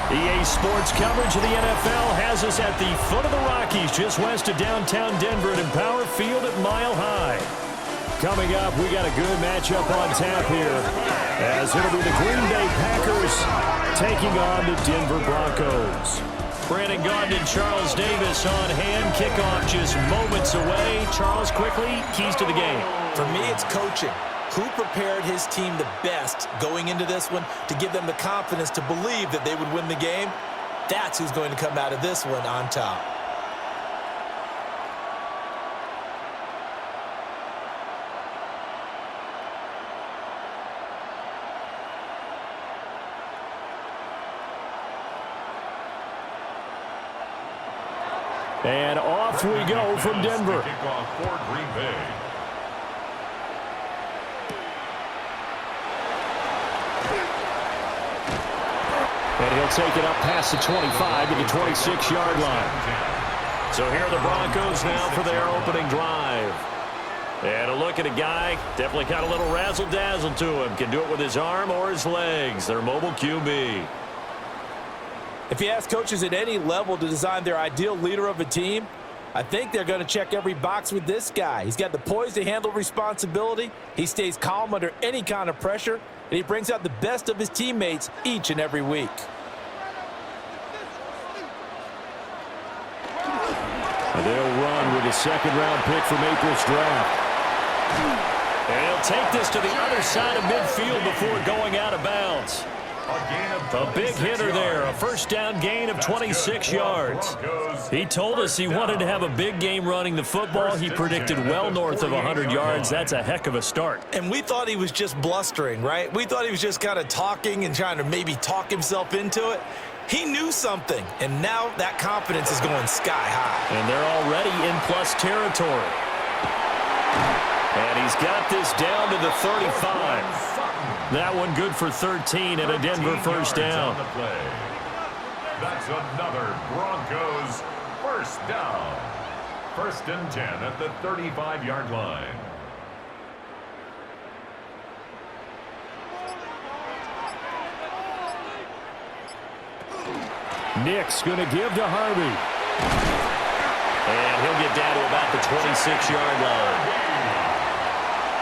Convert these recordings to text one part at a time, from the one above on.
EA Sports coverage of the NFL has us at the foot of the Rockies, just west of downtown Denver at Empower Field at Mile High. Coming up, we got a good matchup on tap here, as it'll be the Green Bay Packers taking on the Denver Broncos. Brandon Gaudin and Charles Davis on hand. Kickoff just moments away. Charles, quickly, keys to the game. For me, it's coaching. Who prepared his team the best going into this one to give them the confidence to believe that they would win the game? That's who's going to come out of this one on top. And off we go from Denver. Kickoff for Green Bay. And he'll take it up past the 25 to the 26-yard line. So here are the Broncos now for their opening drive. And a look at a guy, definitely got a little razzle-dazzle to him. Can do it with his arm or his legs. Their mobile QB. If you ask coaches at any level to design their ideal leader of a team, I think they're going to check every box with this guy. He's got the poise to handle responsibility. He stays calm under any kind of pressure. And he brings out the best of his teammates each and every week. And they'll run with a second-round pick from April's draft. And he'll take this to the other side of midfield before going out of bounds. A big hitter there, a first down gain of 26 yards. He told us he wanted to have a big game running the football. He predicted well north of 100 yards. That's a heck of a start. And we thought he was just blustering, right? We thought he was just kind of talking and trying to maybe talk himself into it. He knew something, and now that confidence is going sky high. And they're already in plus territory. And he's got this down to the 35. That one good for 13 and a Denver first down. That's another Broncos first down. First and 10 at the 35-yard line. Nick's going to give to Harvey. And he'll get down to about the 26-yard line.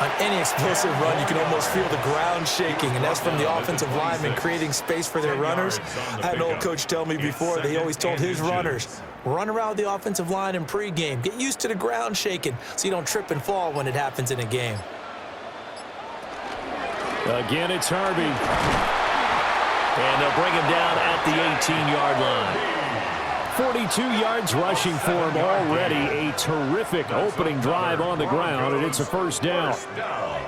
On any explosive run, you can almost feel the ground shaking, and that's from the offensive linemen creating space for their runners. I had an old coach tell me before, they always told his runners, run around the offensive line in pregame. Get used to the ground shaking so you don't trip and fall when it happens in a game. Again, it's Harvey. And they'll bring him down at the 18-yard line. 42 yards rushing for him already. A terrific opening drive on the ground, and it's a first down.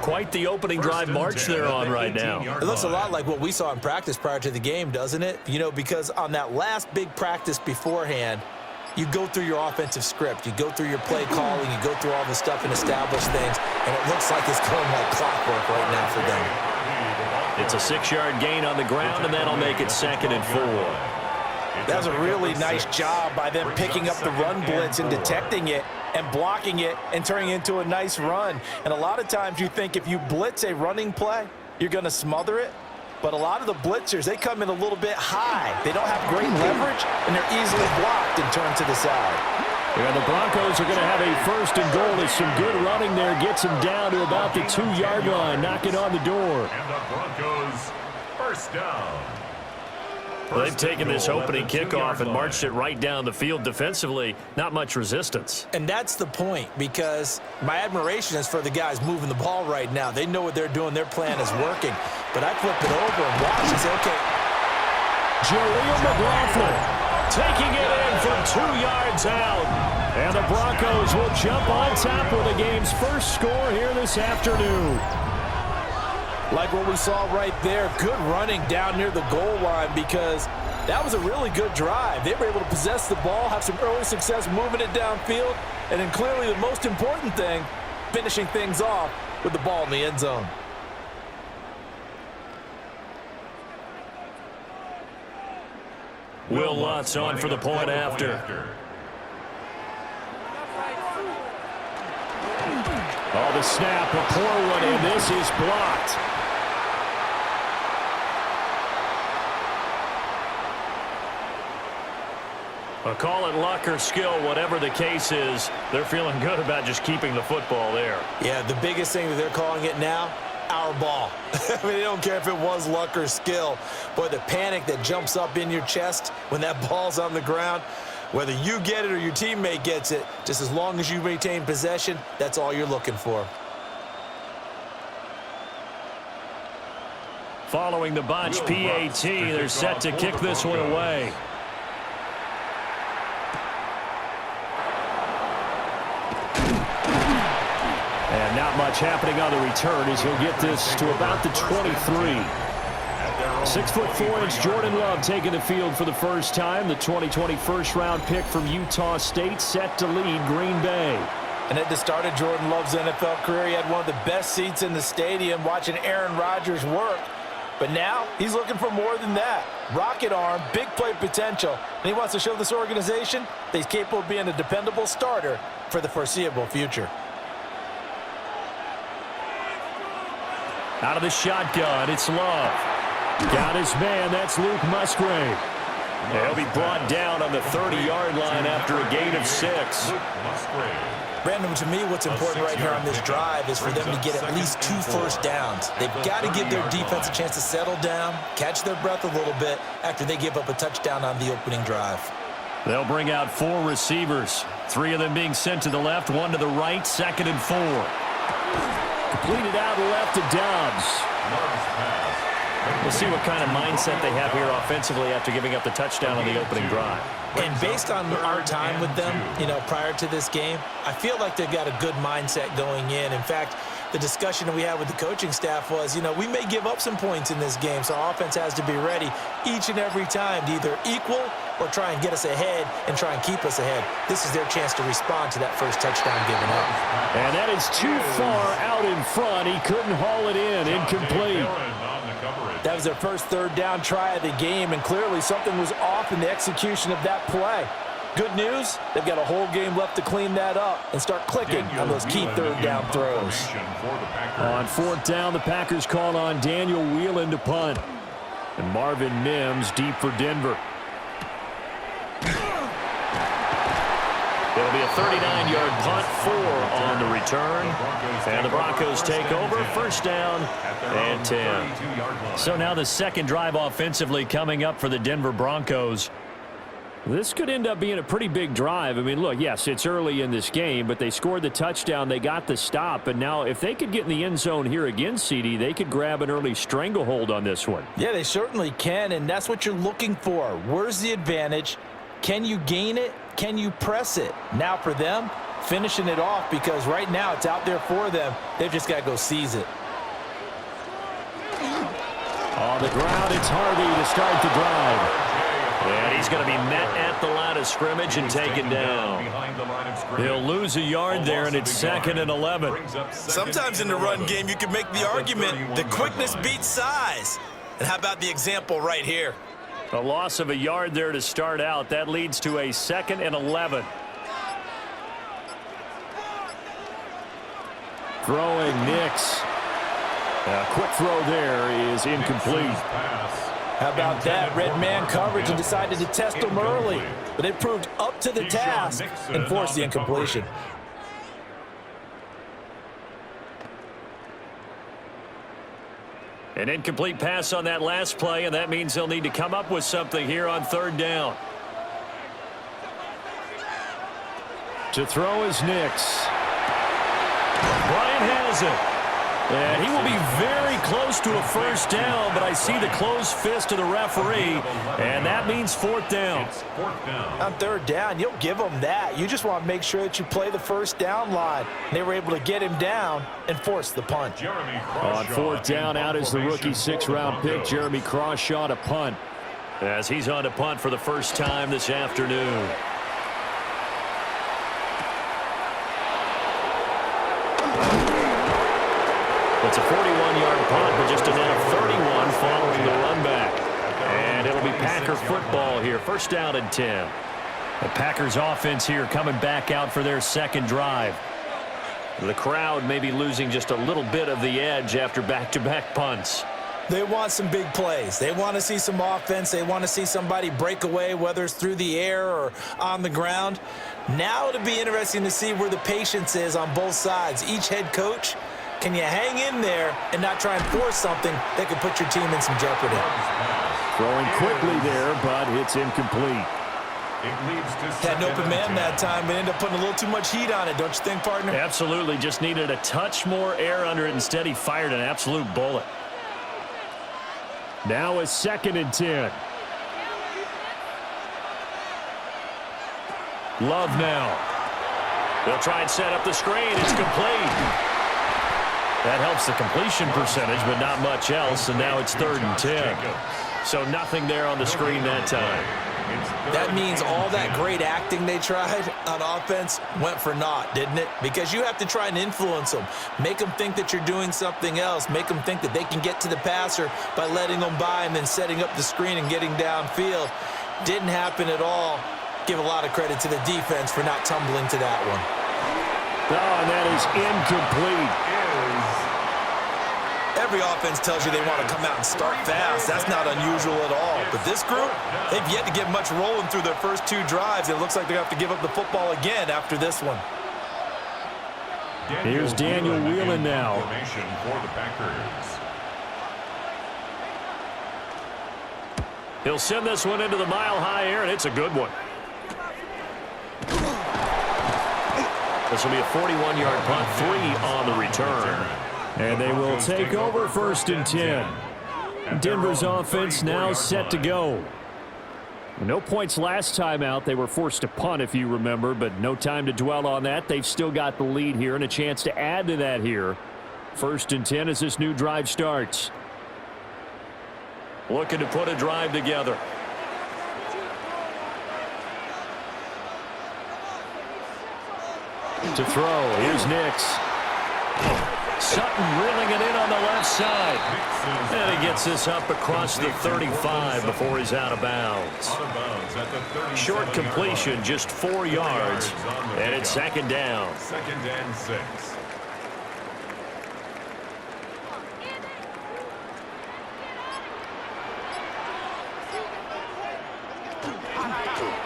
Quite the opening drive march they're on right now. It looks a lot like what we saw in practice prior to the game, doesn't it? You know, because on that last big practice beforehand, you go through your offensive script. You go through your play calling. You go through all the stuff and establish things, and it looks like it's going like clockwork right now for them. It's a 6-yard gain on the ground, and that'll make it 2nd and 4. That was a really nice job by them picking up the run blitz and detecting it and blocking it and turning it into a nice run. And a lot of times you think if you blitz a running play, you're going to smother it. But a lot of the blitzers, they come in a little bit high. They don't have great leverage, and they're easily blocked and turned to the side. And the Broncos are going to have a first and goal. As some good running there gets him down to about the 2-yard line, knocking on the door. And the Broncos first down. Well, they've taken this opening kickoff and marched it right down the field defensively. Not much resistance. And that's the point, because my admiration is for the guys moving the ball right now. They know what they're doing. Their plan is working. But I flip it over and watch and say, okay. Jaleel McLaughlin taking it in from 2 yards out. And the Broncos will jump on top with the game's first score here this afternoon. Like what we saw right there, good running down near the goal line, because that was a really good drive. They were able to possess the ball, have some early success moving it downfield, and then clearly the most important thing, finishing things off with the ball in the end zone. Will Lutz on for the point after. Oh, the snap, a poor one, and this is blocked. Well, call it luck or skill, whatever the case is, they're feeling good about just keeping the football there. Yeah, the biggest thing that they're calling it now, our ball. I mean, they don't care if it was luck or skill. Boy, the panic that jumps up in your chest when that ball's on the ground, whether you get it or your teammate gets it, just as long as you maintain possession, that's all you're looking for. Following the botch PAT, they're set to kick this one away. And not much happening on the return as he'll get this to about the 23. 6'4" Jordan Love taking the field for the first time. The 2020 first-round pick from Utah State set to lead Green Bay. And at the start of Jordan Love's NFL career, he had one of the best seats in the stadium watching Aaron Rodgers work. But now he's looking for more than that. Rocket arm, big play potential. And he wants to show this organization that he's capable of being a dependable starter for the foreseeable future. Out of the shotgun, it's Love. Got his man, that's Luke Musgrave. He'll be brought down on the 30-yard line after a gain of 6. Brandon, to me, what's important right here on this drive is for them to get at least 2 first downs. They've got to give their defense a chance to settle down, catch their breath a little bit after they give up a touchdown on the opening drive. They'll bring out 4 receivers, 3 of them being sent to the left, 1 to the right, 2nd and 4. Completed out left to Dobbs. We'll see what kind of mindset they have here offensively after giving up the touchdown on the opening drive. And based on our time with them, prior to this game, I feel like they've got a good mindset going in. In fact, the discussion that we had with the coaching staff was, we may give up some points in this game, so our offense has to be ready each and every time to either equal or try and get us ahead and try and keep us ahead. This is their chance to respond to that first touchdown given up. And that is too far out in front. He couldn't haul it in. Incomplete. That was their first 3rd down try of the game, and clearly something was off in the execution of that play. Good news, they've got a whole game left to clean that up and start clicking on those key 3rd down throws. On 4th down, the Packers call on Daniel Whelan to punt. And Marvin Mims deep for Denver. It'll be a 39-yard punt, 4 on the return. And the Broncos take over, 1st down and 10. So now the second drive offensively coming up for the Denver Broncos. This could end up being a pretty big drive. I mean, look, yes, it's early in this game, but they scored the touchdown, they got the stop, and now if they could get in the end zone here again, CD, they could grab an early stranglehold on this one. Yeah, they certainly can, and that's what you're looking for. Where's the advantage? Can you gain it? Can you press it? Now for them, finishing it off, because right now it's out there for them. They've just got to go seize it. On the ground, it's Harvey to start the drive. And he's going to be met at the line of scrimmage and taken down. He'll lose a yard there, and it's 2nd and 11. Sometimes in the run game, you can make the argument that quickness beats size. And how about the example right here? A loss of a yard there to start out. That leads to a 2nd and 11. Throwing Nix. A quick throw there is incomplete. How about that? Red man coverage and decided to test him early. But it proved up to the task and forced the incompletion. An incomplete pass on that last play, and that means they'll need to come up with something here on 3rd down. To throw is Nix. Bryant has it. And he will be very close to a 1st down, but I see the closed fist of the referee, and that means 4th down. On 3rd down, you'll give them that. You just want to make sure that you play the 1st down line. They were able to get him down and force the punt. On 4th down, out is the rookie 6th-round pick, Jeremy Crawshaw, to punt, as he's on to punt for the first time this afternoon. It's a 41-yard punt, but just enough 31 following the run back. And it'll be Packer football here. 1st down and 10. The Packers offense here coming back out for their 2nd drive. The crowd may be losing just a little bit of the edge after back-to-back punts. They want some big plays. They want to see some offense. They want to see somebody break away, whether it's through the air or on the ground. Now it'll be interesting to see where the patience is on both sides. Each head coach, can you hang in there and not try and force something that could put your team in some jeopardy? Throwing quickly there, but it's incomplete. Had an open man that time, but ended up putting a little too much heat on it, don't you think, partner? Absolutely. Just needed a touch more air under it. Instead, he fired an absolute bullet. Now a 2nd and 10. Love now. They'll try and set up the screen. It's complete. That helps the completion percentage, but not much else. And now it's 3rd and 10. So nothing there on the screen that time. That means all that great acting they tried on offense went for naught, didn't it? Because you have to try and influence them. Make them think that you're doing something else. Make them think that they can get to the passer by letting them by and then setting up the screen and getting downfield. Didn't happen at all. Give a lot of credit to the defense for not tumbling to that one. Oh, and that is incomplete. Every offense tells you they want to come out and start fast. That's not unusual at all. But this group, they've yet to get much rolling through their first 2 drives. It looks like they're going to have to give up the football again after this one. Here's Daniel Whelan now. He'll send this one into the mile-high air, and it's a good one. This will be a 41-yard punt, 3 on the return. And they will take over 1st and 10. Denver's offense now set to go. No points last time out. They were forced to punt, if you remember, but no time to dwell on that. They've still got the lead here and a chance to add to that here. 1st and 10 as this new drive starts. Looking to put a drive together. To throw, here's Nix. Sutton reeling it in on the left side. And he gets this up across the 35 before he's out of bounds. Short completion, just 4 yards. And it's 2nd down. 2nd and 6.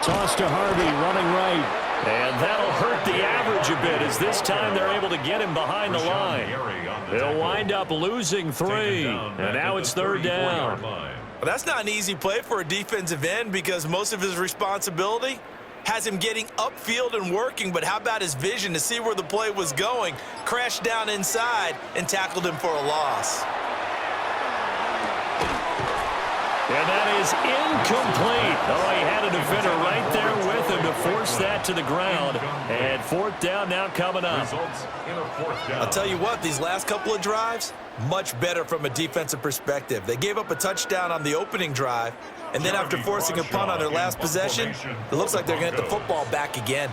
Toss to Harvey, running right. And that'll hurt the average a bit as this time they're able to get him behind the line. They'll wind up losing 3. And now it's 3rd down. Well, that's not an easy play for a defensive end because most of his responsibility has him getting upfield and working. But how about his vision to see where the play was going? Crashed down inside and tackled him for a loss. And that is incomplete. Oh, he had a defender right there with him to force that to the ground. And 4th down now coming up. I'll tell you what, these last couple of drives, much better from a defensive perspective. They gave up a touchdown on the opening drive, and then after forcing a punt on their last possession, it looks like they're going to get the football back again.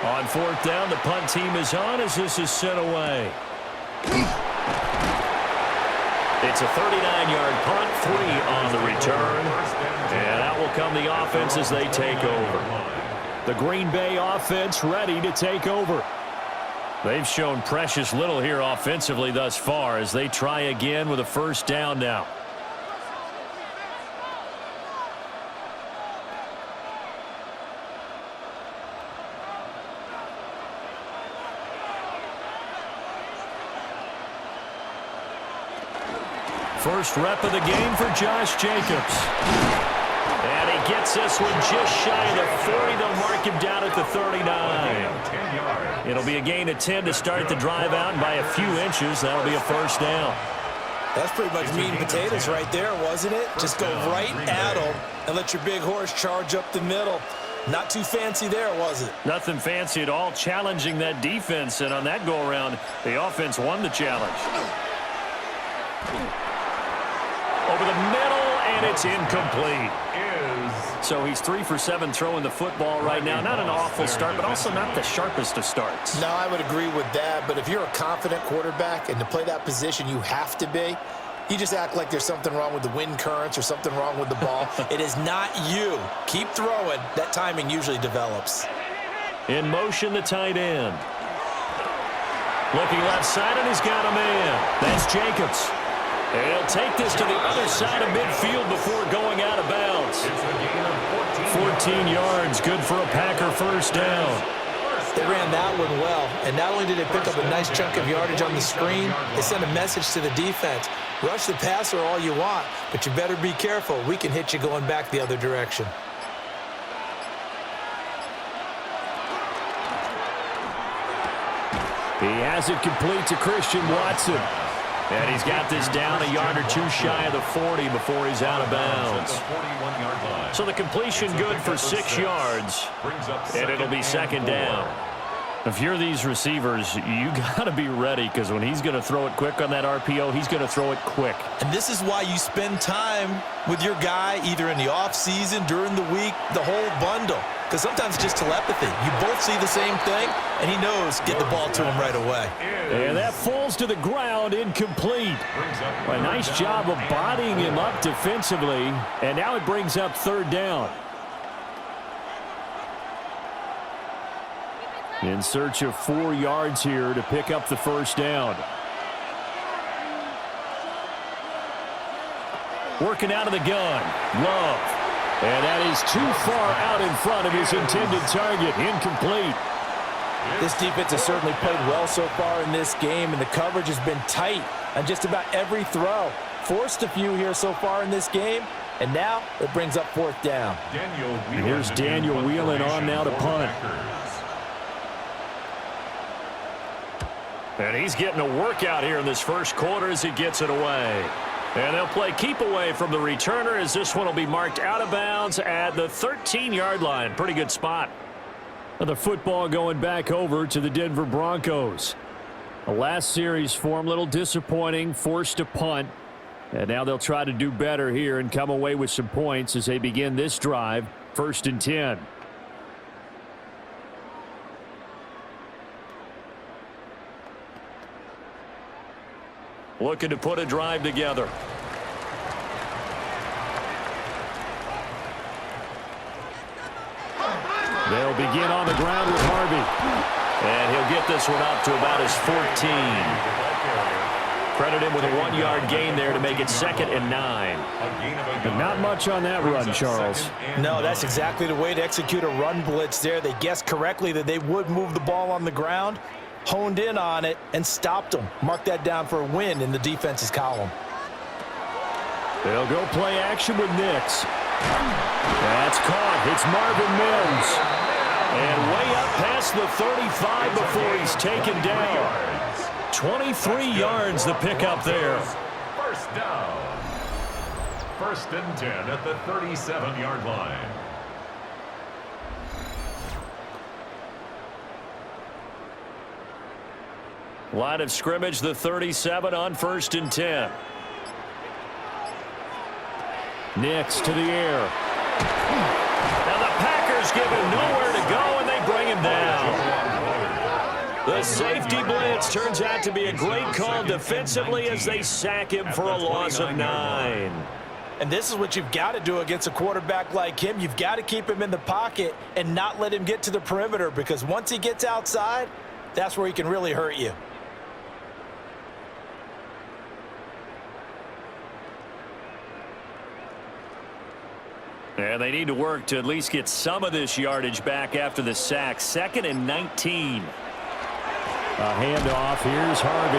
On 4th down, the punt team is on as this is sent away. It's a 39-yard punt, 3 on the return. And out will come the offense as they take over. The Green Bay offense ready to take over. They've shown precious little here offensively thus far as they try again with a 1st down now. First rep of the game for Josh Jacobs. And he gets this one just shy of the 40. They'll mark him down at the 39. It'll be a gain of 10 to start the drive out, and by a few inches, that'll be a 1st down. That's pretty much meat and potatoes right there, wasn't it? Just go right at them and let your big horse charge up the middle. Not too fancy there, was it? Nothing fancy at all, challenging that defense, and on that go-around, the offense won the challenge. Over the middle, and it's incomplete. So he's 3 for 7 throwing the football right now. Not an awful start, but also not the sharpest of starts. No, I would agree with that. But if you're a confident quarterback and to play that position you have to be, you just act like there's something wrong with the wind currents or something wrong with the ball. It is not you. Keep throwing. That timing usually develops. In motion, the tight end. Looking left side, and he's got a man. That's Jacobs. And he'll take this to the other side of midfield before going out of bounds. 14 yards, good for a Packer first down. They ran that one well, and not only did they pick up a nice chunk of yardage on the screen, they sent a message to the defense. Rush the passer all you want, but you better be careful. We can hit you going back the other direction. He has it complete to Christian Watson. And he's got this down a yard or two shy of the 40 before he's out of bounds. So the completion good for 6 yards, and it'll be second down. If you're these receivers, you got to be ready, because when he's going to throw it quick on that RPO, he's going to throw it quick. And this is why you spend time with your guy either in the offseason, during the week, the whole bundle. Because sometimes it's just telepathy. You both see the same thing, and he knows get the ball to him right away. And that falls to the ground, incomplete. A nice job of bodying him up defensively, and now it brings up third down. In search of 4 yards here to pick up the first down. Working out of the gun, Love. And that is too far out in front of his intended target. Incomplete. This defense has certainly played well so far in this game, and the coverage has been tight on just about every throw. Forced a few here so far in this game, and now it brings up fourth down. And here's Daniel Whelan on now to punt. And he's getting a workout here in this first quarter as he gets it away. And they'll play keep away from the returner, as this one will be marked out of bounds at the 13-yard line. Pretty good spot. And the football going back over to the Denver Broncos. The last series for them, a little disappointing, forced to punt. And now they'll try to do better here and come away with some points as they begin this drive, 1st and 10. Looking to put a drive together. They'll begin on the ground with Harvey. And he'll get this one up to about his 14. Credit him with a 1-yard gain there to make it 2nd and 9. And not much on that run, Charles. No, that's exactly the way to execute a run blitz there. They guessed correctly that they would move the ball on the ground, honed in on it, and stopped them. Mark that down for a win in the defense's column. They'll go play action with Nix. That's caught. It's Marvin Mims. And way up past the 35 before he's taken down. 23 yards the pickup there. First down. 1st and 10 at the 37-yard line. Line of scrimmage, the 37 on 1st and 10. Nix to the air. Now the Packers give him nowhere to go, and they bring him down. The safety blitz turns out to be a great call defensively as they sack him for a loss of 9. And this is what you've got to do against a quarterback like him. You've got to keep him in the pocket and not let him get to the perimeter, because once he gets outside, that's where he can really hurt you. And they need to work to at least get some of this yardage back after the sack. 2nd and 19. A handoff. Here's Harvey.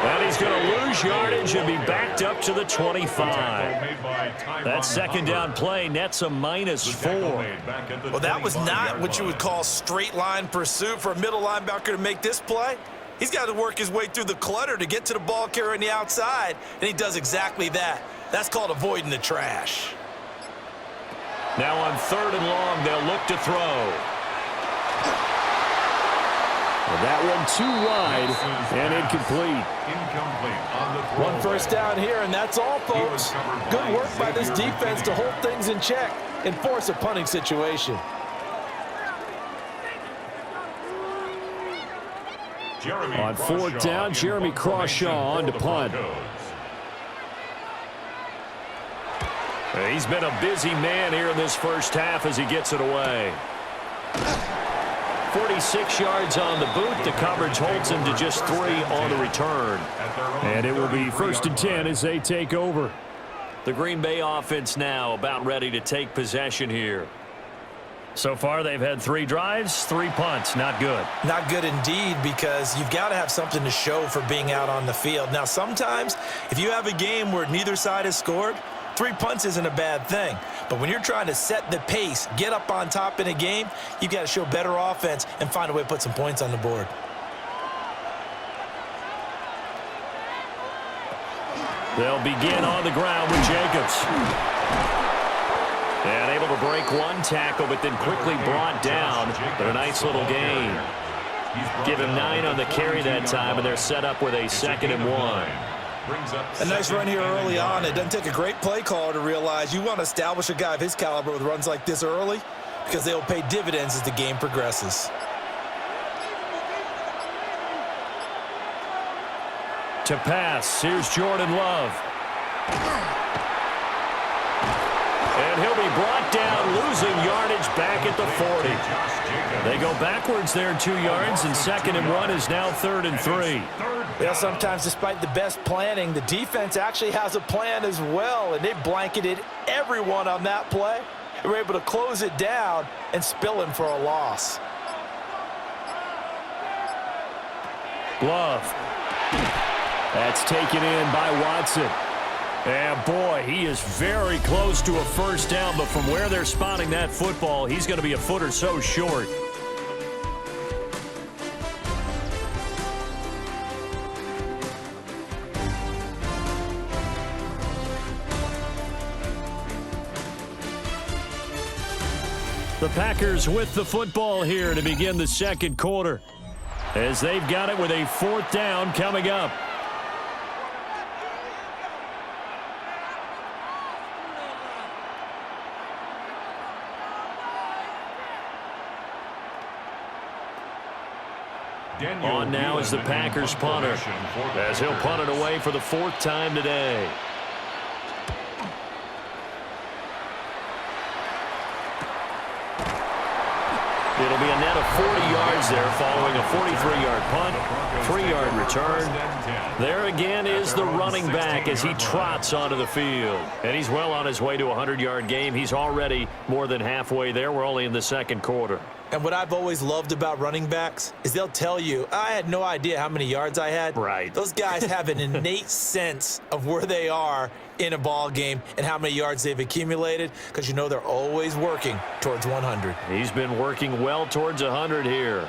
And he's going to lose yardage and be backed up to the 25. That 2nd down play nets a -4. Well, that was not what you would call straight line pursuit for a middle linebacker to make this play. He's got to work his way through the clutter to get to the ball carrier on the outside, and he does exactly that. That's called avoiding the trash. Now on 3rd and long, they'll look to throw. And that one too wide and incomplete. One first down here, and that's all, folks. Good work by this defense to hold things in check and force a punting situation. On 4th down, Jeremy Crawshaw on to punt. He's been a busy man here in this first half as he gets it away. 46 yards on the boot. The coverage holds him to just 3 on the return. And it will be 1st and 10 as they take over. The Green Bay offense now about ready to take possession here. So far, they've had 3 drives, 3 punts. Not good. Not good indeed, because you've got to have something to show for being out on the field. Now, sometimes, if you have a game where neither side has scored, 3 punts isn't a bad thing. But when you're trying to set the pace, get up on top in a game, you've got to show better offense and find a way to put some points on the board. They'll begin on the ground with Jacobs. And able to break 1 tackle, but then quickly brought down. But a nice little gain. Give him 9 on the carry that time, and they're set up with a 2nd and 1. A nice run here early on. It doesn't take a great play caller to realize you want to establish a guy of his caliber with runs like this early, because they'll pay dividends as the game progresses. To pass, here's Jordan Love. And he'll be brought down, losing yardage back at the 40. They go backwards there 2 yards, and 2nd and 1 is now 3rd and 3. Well, sometimes despite the best planning, the defense actually has a plan as well, and they blanketed everyone on that play. They were able to close it down and spill him for a loss. Love. That's taken in by Watson. And boy, he is very close to a 1st down, but from where they're spotting that football, he's going to be a foot or so short. The Packers with the football here to begin the 2nd quarter, as they've got it with a 4th down coming up. On now is the Packers punter, as he'll punt it away for the 4th time today. It'll be a net of 40 yards there following a 43-yard punt, 3-yard return. There again is the running back as he trots onto the field. And he's well on his way to a 100-yard game. He's already more than halfway there. We're only in the 2nd quarter. And what I've always loved about running backs is they'll tell you, I had no idea how many yards I had. Right. Those guys have an innate sense of where they are in a ball game and how many yards they've accumulated, because you know they're always working towards 100. He's been working well towards 100 here.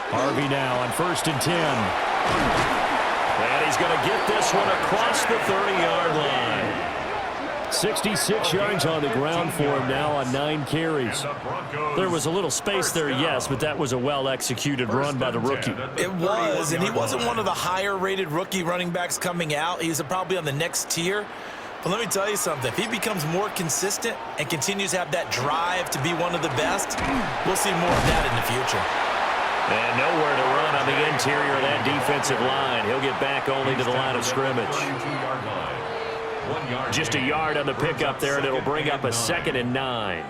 Harvey now on 1st and 10. And he's going to get this one across the 30-yard line. 66 yards on the ground for him now on 9 carries. There was a little space there, yes, but that was a well-executed run by the rookie. It was, and he wasn't one of the higher-rated rookie running backs coming out. He's probably on the next tier. But let me tell you something. If he becomes more consistent and continues to have that drive to be one of the best, we'll see more of that in the future. And nowhere to run on the interior of that defensive line. He'll get back only to the line of scrimmage. Just a yard on the pickup there, and it'll bring up a 2nd and 9.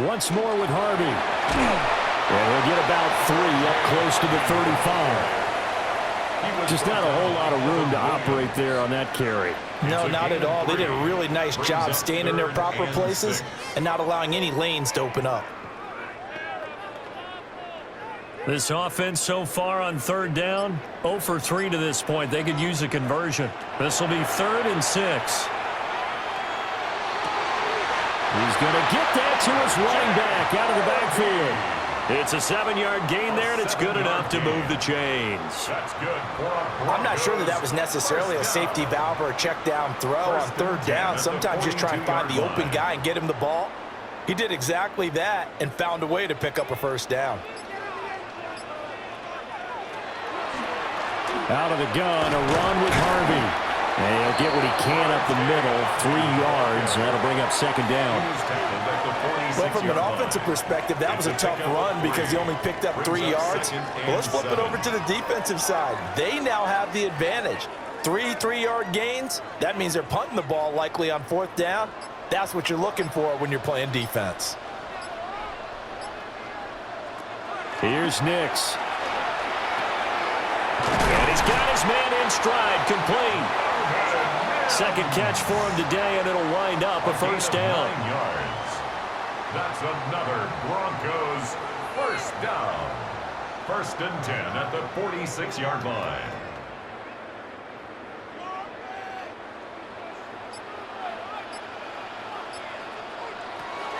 Once more with Harvey. And he'll get about 3 up close to the 35. Just not a whole lot of room to operate there on that carry. No, not at all. They did a really nice job staying in their proper places and not allowing any lanes to open up. This offense so far on 3rd down, 0 for 3 to this point. They could use a conversion. This will be 3rd and 6. He's going to get that to his running back out of the backfield. It's a 7-yard gain there, and it's good enough to move the chains. I'm not sure that was necessarily a safety valve or a check down throw on 3rd down. Sometimes just try and find the open guy and get him the ball. He did exactly that and found a way to pick up a 1st down. Out of the gun, a run with Harvey. And he'll get what he can up the middle, 3 yards, and that'll bring up second down. Well, from an offensive perspective, that was a tough run because he only picked up 3 yards. Well, let's flip it over to the defensive side. They now have the advantage. 3 3-yard gains, that means they're punting the ball likely on 4th down. That's what you're looking for when you're playing defense. Here's Nix. And he's got his man in stride, complete. Second catch for him today, and it'll wind up a first down. 9 yards. That's another Broncos first down. 1st and 10 at the 46-yard line.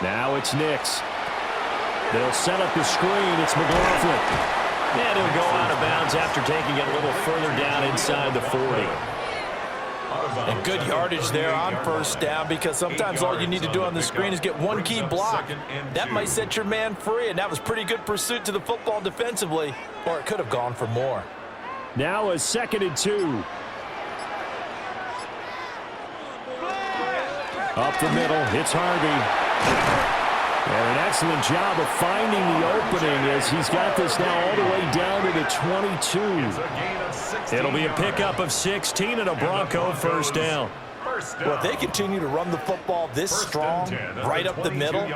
Now it's Nix. They'll set up the screen. It's McLaughlin. And he'll go out of bounds after taking it a little further down inside the 40. And good yardage there on 1st down because sometimes all you need to do on the screen is get one key block. That might set your man free, and that was pretty good pursuit to the football defensively, or it could have gone for more. Now a 2nd and 2. Up the middle, it's Harvey. And an excellent job of finding the opening as he's got this now all the way down to the 22. It'll be a pickup of 16 and a Bronco first down. Well, if they continue to run the football this strong, right up the middle,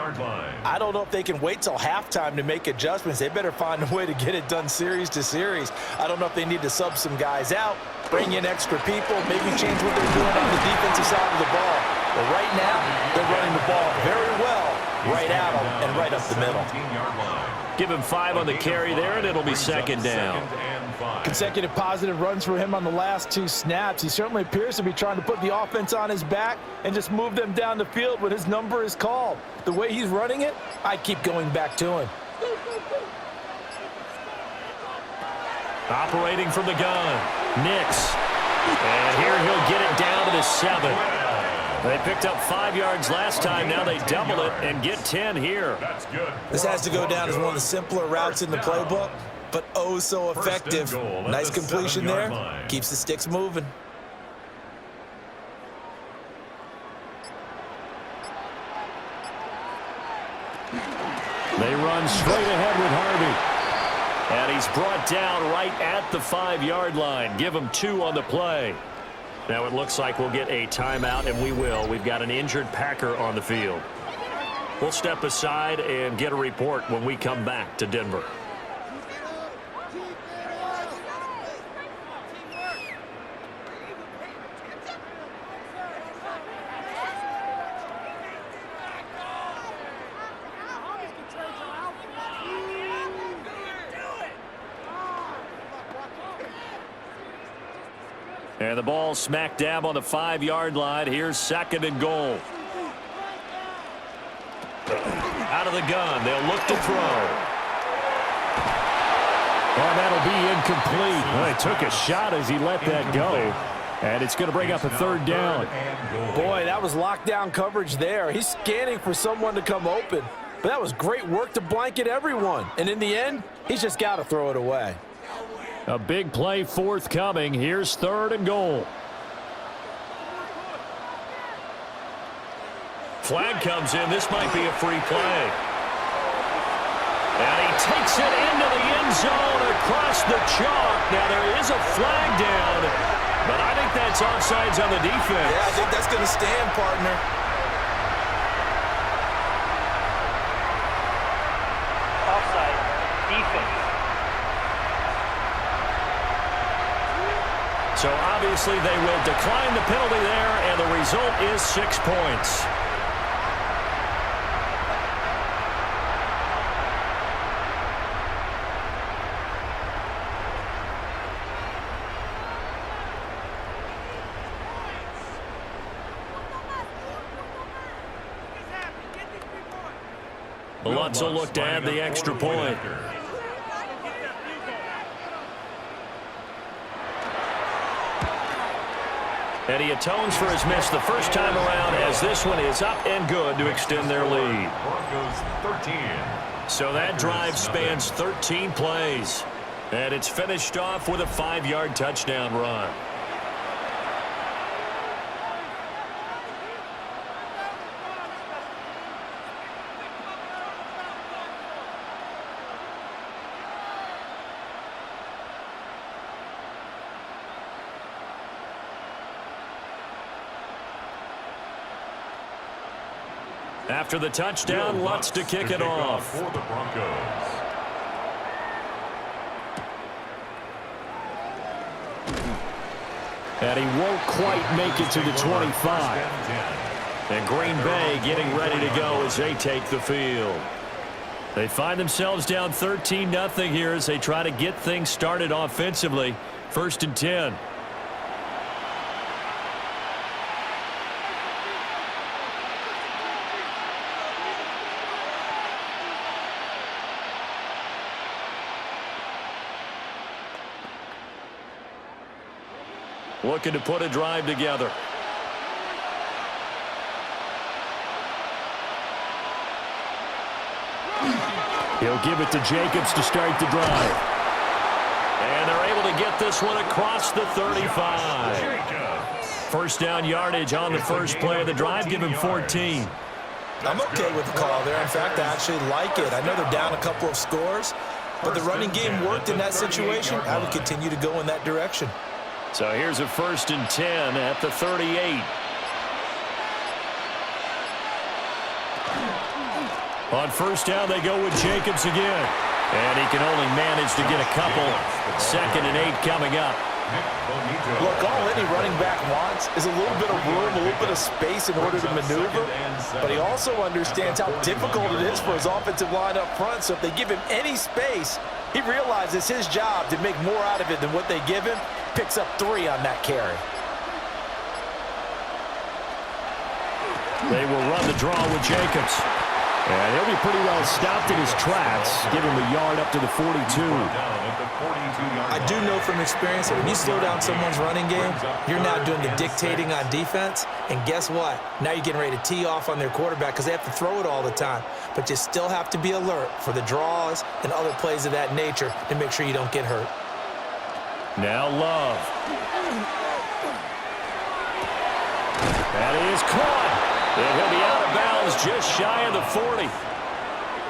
I don't know if they can wait till halftime to make adjustments. They better find a way to get it done series to series. I don't know if they need to sub some guys out, bring in extra people, maybe change what they're doing on the defensive side of the ball. But right now, they're running the ball very well right at them and right up the middle. Give him 5 on the carry there, and it'll be second down. Consecutive positive runs for him on the last 2 snaps. He certainly appears to be trying to put the offense on his back and just move them down the field when his number is called. The way he's running it, I keep going back to him. Operating from the gun, Nix. And here he'll get it down to the 7. They picked up 5 yards last time. Now they double it and get 10 here. This has to go down as one of the simpler routes in the playbook, but oh so effective. Nice completion there. Keeps the sticks moving. They run straight ahead with Harvey. And he's brought down right at the 5-yard line. Give him 2 on the play. Now it looks like we'll get a timeout, and we will. We've got an injured Packer on the field. We'll step aside and get a report when we come back to Denver. And the ball smack dab on the 5-yard line. Here's 2nd and goal. Out of the gun. They'll look to throw. Well, that'll be incomplete. Well, he took a shot as he let that go. And it's going to bring up a 3rd down. Boy, that was lockdown coverage there. He's scanning for someone to come open. But that was great work to blanket everyone. And in the end, he's just got to throw it away. A big play forthcoming. Here's 3rd and goal. Flag comes in. This might be a free play. And he takes it into the end zone across the chalk. Now there is a flag down, but I think that's offsides on the defense. Yeah, I think that's going to stand, partner. Offside, defense. So obviously they will decline the penalty there, and the result is 6 points. Lutz will look to add the extra point. And he atones for his miss the first time around, as this one is up and good to extend their lead. Broncos 13. So that drive spans 13 plays. And it's finished off with a 5-yard touchdown run. After the touchdown, Lutz to kick it off. For the Broncos. And he won't quite make it to the 25. And Green Bay getting ready to go as they take the field. They find themselves down 13-0 here as they try to get things started offensively. 1st and 10. Looking to put a drive together. He'll give it to Jacobs to start the drive. And they're able to get this one across the 35. First down yardage on the first play of the drive. Give him 14. I'm okay with the call there. In fact, I actually like it. I know they're down a couple of scores, but the running game worked in that situation. I would continue to go in that direction. So here's a 1st and 10 at the 38. On first down, they go with Jacobs again. And he can only manage to get a couple. 2nd and 8 coming up. Look, all any running back wants is a little bit of room, a little bit of space in order to maneuver. But he also understands how difficult it is for his offensive line up front. So if they give him any space, he realizes his job to make more out of it than what they give him. Picks up 3 on that carry. They will run the draw with Jacobs. And he'll be pretty well stopped in his tracks. Give him a yard up to the 42. I do know from experience that when you slow down someone's running game, you're now doing the dictating on defense. And guess what? Now you're getting ready to tee off on their quarterback because they have to throw it all the time. But you still have to be alert for the draws and other plays of that nature to make sure you don't get hurt. Now Love. That is caught. And he'll be out of bounds just shy of the 40.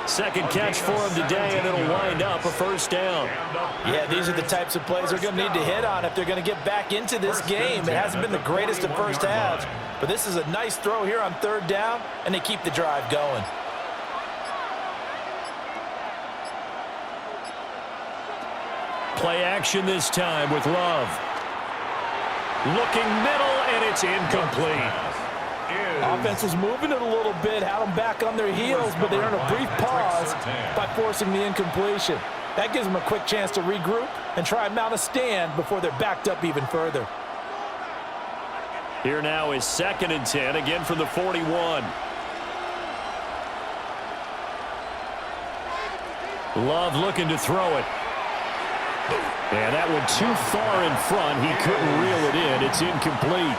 Second catch for him today, and it'll wind up a first down. Yeah, these are the types of plays they're going to need to hit on if they're going to get back into this game. It hasn't been the greatest of first halves, but this is a nice throw here on 3rd down, and they keep the drive going. Play action this time with Love. Looking middle, and it's incomplete. Offense was moving it a little bit, had them back on their heels, but they earned a brief pause by forcing the incompletion. That gives them a quick chance to regroup and try and mount a stand before they're backed up even further. Here now is 2nd and 10, again from the 41. Love looking to throw it. And that one too far in front. He couldn't reel it in. It's incomplete.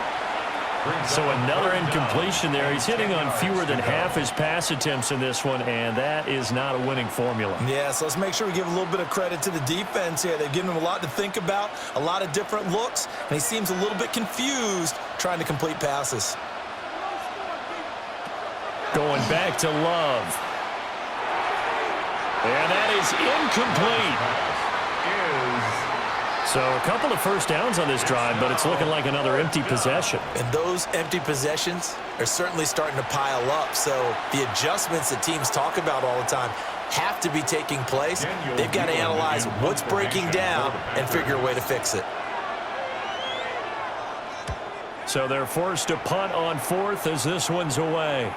So another incompletion there. He's hitting on fewer than half his pass attempts in this one, and that is not a winning formula. Yeah, so let's make sure we give a little bit of credit to the defense here. They've given him a lot to think about, a lot of different looks, and he seems a little bit confused trying to complete passes. Going back to Love. And that is incomplete. So a couple of first downs on this drive, but it's looking like another empty possession. And those empty possessions are certainly starting to pile up. So the adjustments that teams talk about all the time have to be taking place. They've got to analyze what's breaking down and figure a way to fix it. So they're forced to punt on 4th as this one's away.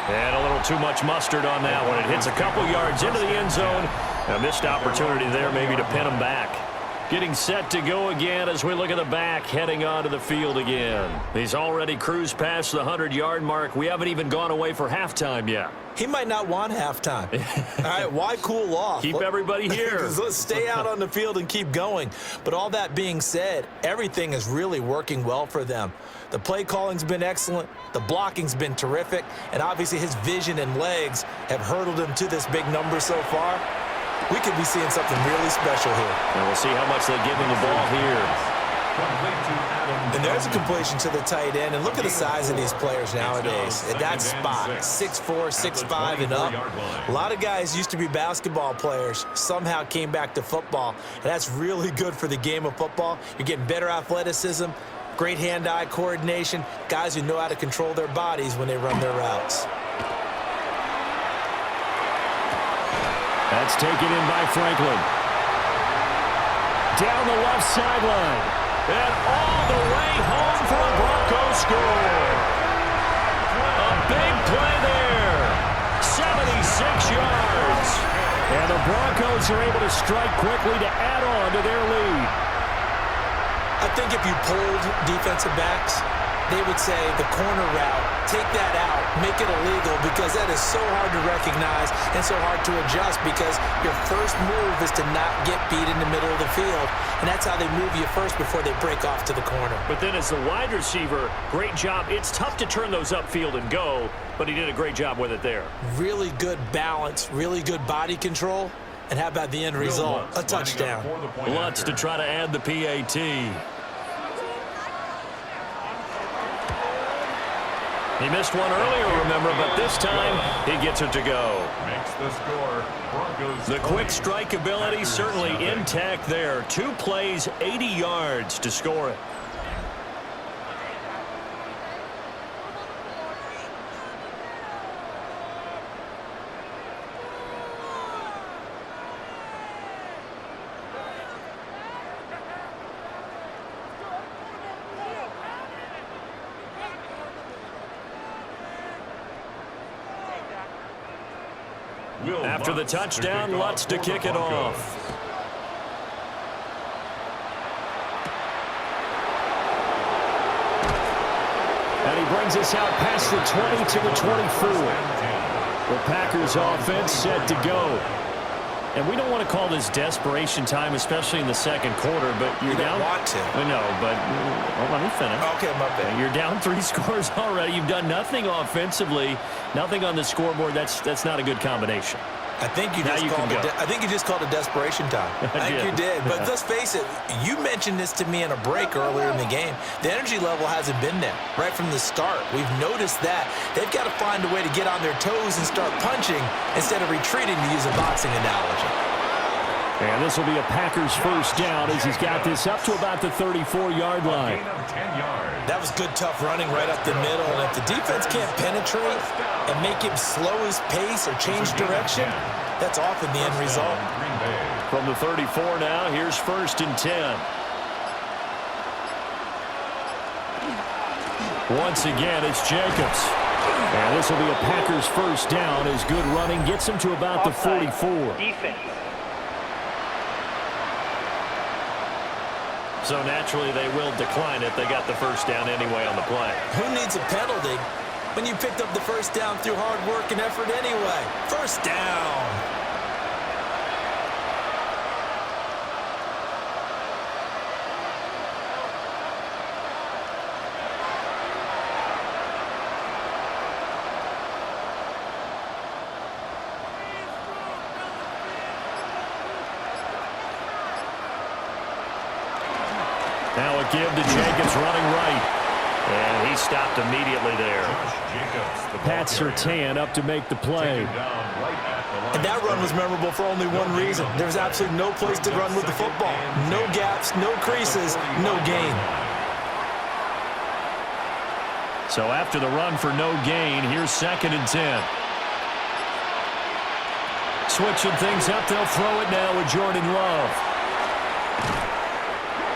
And a little too much mustard on that one. It hits a couple yards into the end zone. A missed opportunity there maybe to pin them back. Getting set to go again as we look at the back, heading onto the field again. He's already cruised past the 100-yard mark. We haven't even gone away for halftime yet. He might not want halftime. All right, why cool off? Keep everybody here. Let's stay out on the field and keep going. But all that being said, everything is really working well for them. The play calling's been excellent. The blocking's been terrific. And obviously his vision and legs have hurdled him to this big number so far. We could be seeing something really special here. And we'll see how much they give him the ball here. And there's a completion to the tight end. And look at the size of these players nowadays. At that spot, 6'4", 6'5", and up. A lot of guys used to be basketball players, somehow came back to football. And that's really good for the game of football. You're getting better athleticism, great hand-eye coordination, guys who know how to control their bodies when they run their routes. That's taken in by Franklin. Down the left sideline. And all the way home for a Broncos score. A big play there. 76 yards. And the Broncos are able to strike quickly to add on to their lead. I think if you polled defensive backs, they would say the corner route, take that out, make it illegal, because that is so hard to recognize and so hard to adjust, because your first move is to not get beat in the middle of the field, and that's how they move you first before they break off to the corner. But then as the wide receiver, great job. It's tough to turn those upfield and go, but he did a great job with it there. Really good balance, really good body control, and how about the end result? A touchdown. Lutz to try to add the PAT. He missed one earlier, remember, but this time he gets it to go. Makes the score. Broncos The quick strike ability certainly intact there. 2 plays, 80 yards to score it. After the touchdown, Lutz to kick it off. And he brings us out past the 20 to the 24. The Packers offense set to go. And we don't want to call this desperation time, especially in the second quarter, but you're down. You don't want to. I know, but let me finish. Okay, my bad. You're down 3 scores already. You've done nothing offensively, nothing on the scoreboard. That's not a good combination. I think you just called it desperation time. I think you did. But let's face it, you mentioned this to me in a break earlier in the game. The energy level hasn't been there right from the start. We've noticed that. They've got to find a way to get on their toes and start punching instead of retreating, to use a boxing analogy. And this will be a Packers first down as he's got this up to about the 34-yard line. That was good, tough running right up the middle. And if the defense can't penetrate and make him slow his pace or change direction, that's often the end result. From the 34 now, here's 1st and 10. Once again, it's Jacobs. And this will be a Packers first down as good running gets him to about the 44. Defense. So naturally, they will decline it. They got the first down anyway on the play. Who needs a penalty when you picked up the first down through hard work and effort anyway? First down. Now a give to Jacobs running right. And he stopped immediately there. Pat Surtain up to make the play. And that run was memorable for only one reason. There was absolutely no place to run with the football. No gaps, no creases, no gain. So after the run for no gain, here's 2nd and 10. Switching things up, they'll throw it now with Jordan Love.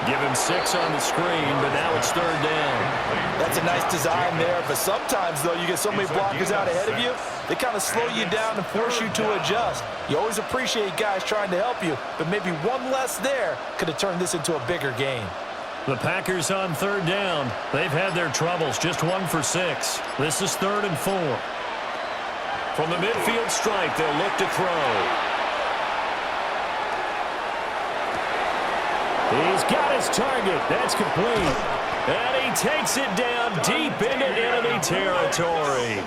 Give him 6 on the screen, but now it's 3rd down. That's a nice design there, but sometimes, though, you get so many blockers out ahead of you, they kind of slow you down and force you to adjust. You always appreciate guys trying to help you, but maybe one less there could have turned this into a bigger game. The Packers on 3rd down. They've had their troubles, just 1 for 6. This is 3rd and 4. From the midfield stripe, they'll look to throw. He's got his target. That's complete. And he takes it down deep into enemy territory.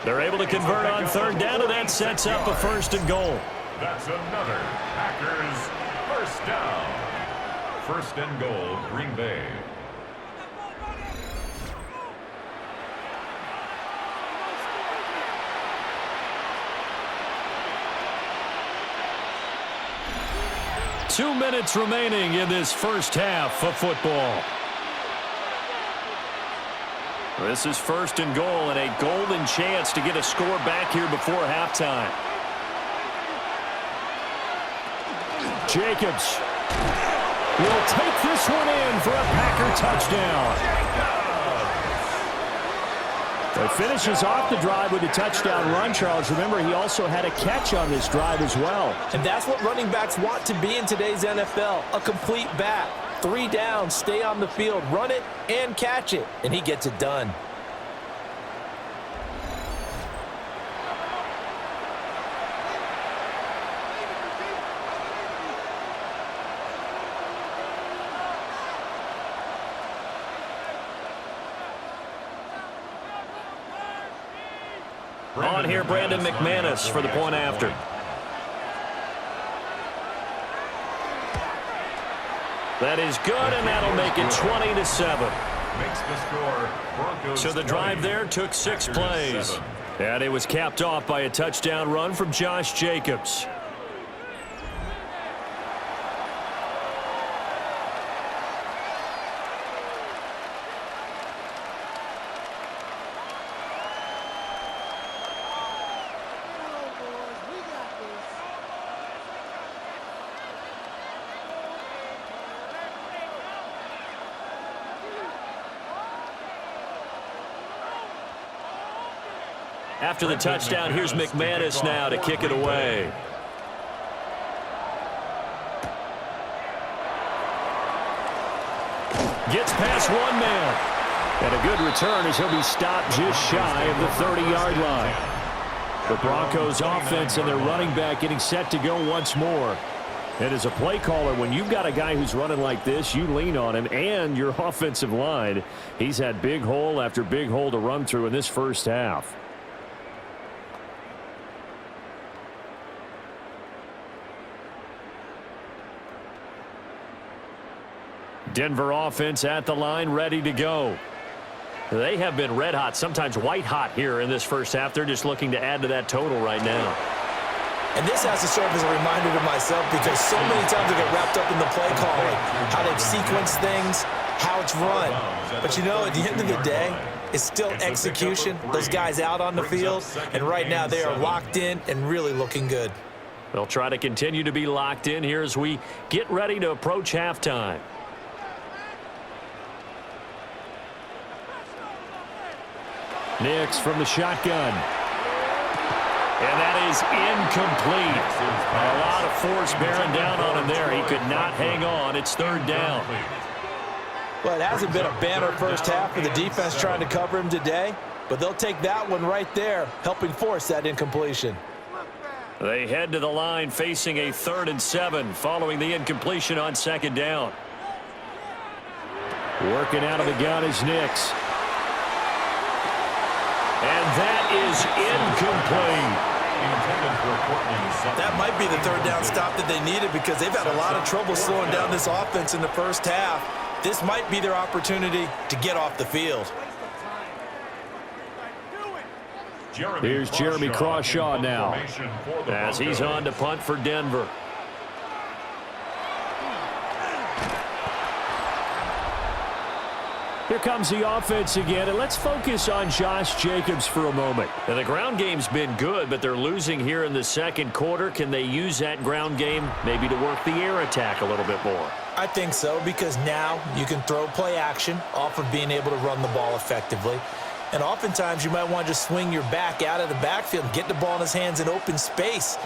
They're able to convert on 3rd down, and that sets up a 1st and goal. That's another Packers first down. 1st and goal, Green Bay. Two minutes remaining in this first half of football. This is 1st and goal and a golden chance to get a score back here before halftime. Jacobs will take this one in for a Packer touchdown. He finishes off the drive with a touchdown run, Charles. Remember, he also had a catch on this drive as well. And that's what running backs want to be in today's NFL, a complete back. 3 down, stay on the field, run it, and catch it, and he gets it done. On here, Brandon McManus for the point after. That is good, and that'll make it 20-7. Makes the score Broncos So the drive there took 6 plays. And it was capped off by a touchdown run from Josh Jacobs. After the touchdown, here's McManus now to kick it away. Gets past one man. And a good return as he'll be stopped just shy of the 30-yard line. The Broncos offense and their running back getting set to go once more. And as a play caller, when you've got a guy who's running like this, you lean on him and your offensive line. He's had big hole after big hole to run through in this first half. Denver offense at the line, ready to go. They have been red hot, sometimes white hot here in this first half. They're just looking to add to that total right now. And this has to serve as a reminder to myself because so many times I get wrapped up in the play calling, how they've sequenced things, how it's run. But you know, at the end of the day, it's still execution. Those guys out on the field, and right now they are locked in and really looking good. They'll try to continue to be locked in here as we get ready to approach halftime. Nix from the shotgun. And that is incomplete. A lot of force bearing down on him there. He could not hang on. It's 3rd down. Well, it hasn't been a banner first half for the defense trying to cover him today, but they'll take that one right there, helping force that incompletion. They head to the line facing a 3rd and 7 following the incompletion on 2nd down. Working out of the gun is Nix. And that is incomplete. That might be the 3rd down stop that they needed because they've had a lot of trouble slowing down this offense in the first half. This might be their opportunity to get off the field. Here's Jeremy Crawshaw now as he's on to punt for Denver. Here comes the offense again, and let's focus on Josh Jacobs for a moment. Now, the ground game's been good, but they're losing here in the 2nd quarter. Can they use that ground game maybe to work the air attack a little bit more? I think so because now you can throw play action off of being able to run the ball effectively. And oftentimes you might want to just swing your back out of the backfield and get the ball in his hands in open space.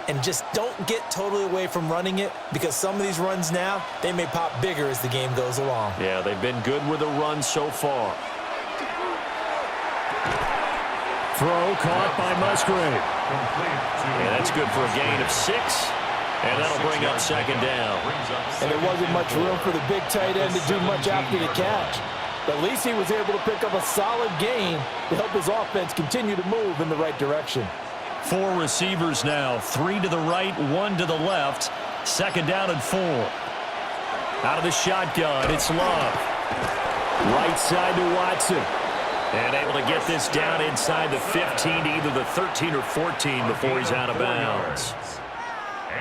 And just don't get totally away from running it because some of these runs now, they may pop bigger as the game goes along. Yeah, they've been good with the run so far. Throw caught by Musgrave. And that's good for a gain of 6. And that'll bring up 2nd down. And there wasn't much room for the big tight end to do much after the catch. But at least he was able to pick up a solid gain to help his offense continue to move in the right direction. 4 receivers now, 3 to the right, 1 to the left. 2nd down and 4. Out of the shotgun, it's Love. Right side to Watson. And able to get this down inside the 15 to either the 13 or 14 before he's out of bounds.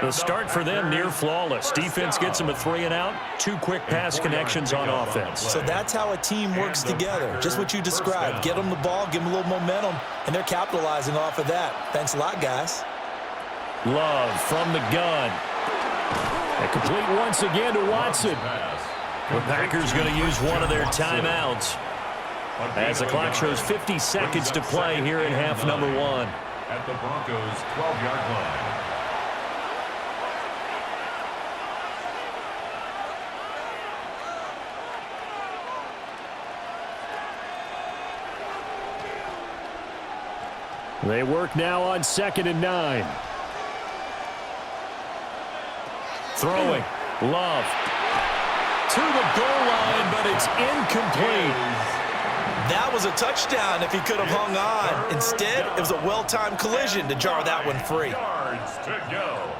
The start for them near flawless. Defense gets them a 3 and out. 2 quick pass connections on offense. So that's how a team works together. Just what you described. Get them the ball, give them a little momentum, and they're capitalizing off of that. Thanks a lot, guys. Love from the gun. And complete once again to Watson. The Packers going to use one of their timeouts as the clock shows 50 seconds to play here in half number 1. At the Broncos' 12-yard line. They work now on 2nd and 9. Throwing. Love. To the goal line, but it's incomplete. That was a touchdown if he could have hung on. Instead, it was a well-timed collision to jar that one free. Yards to go.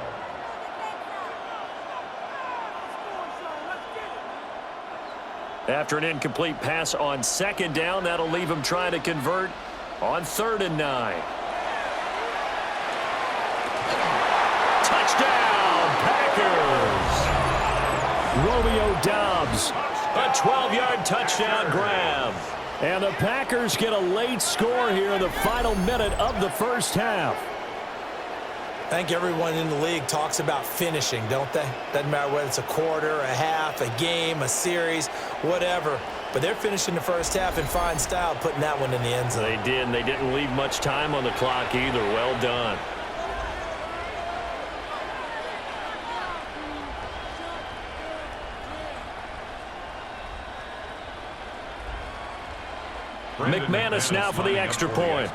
After an incomplete pass on 2nd down, that'll leave him trying to convert on 3rd and 9. Touchdown, Packers! Romeo Doubs, a 12-yard touchdown grab. And the Packers get a late score here in the final minute of the first half. I think everyone in the league talks about finishing, don't they? Doesn't matter whether it's a quarter, a half, a game, a series, whatever. But they're finishing the first half in fine style, putting that one in the end zone. They did, and they didn't leave much time on the clock either. Well done. McManus now for the extra point.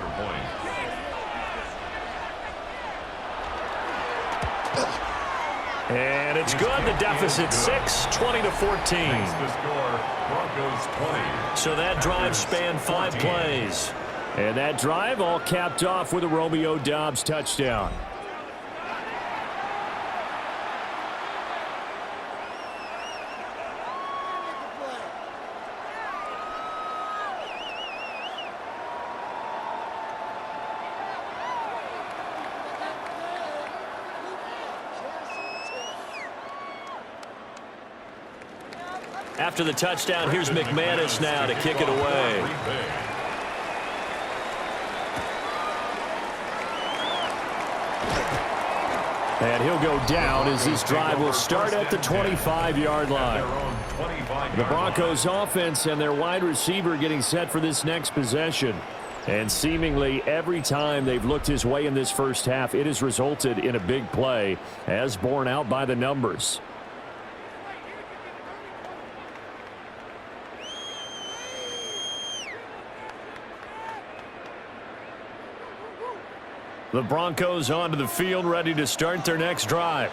And it's good. The deficit 6, 20-14. So that drive spanned 5 plays. And that drive all capped off with a Romeo Doubs touchdown. After the touchdown, here's McManus now to kick it away. And he'll go down as this drive will start at the 25-yard line. The Broncos offense and their wide receiver getting set for this next possession. And seemingly every time they've looked his way in this first half, it has resulted in a big play, as borne out by the numbers. The Broncos onto the field, ready to start their next drive.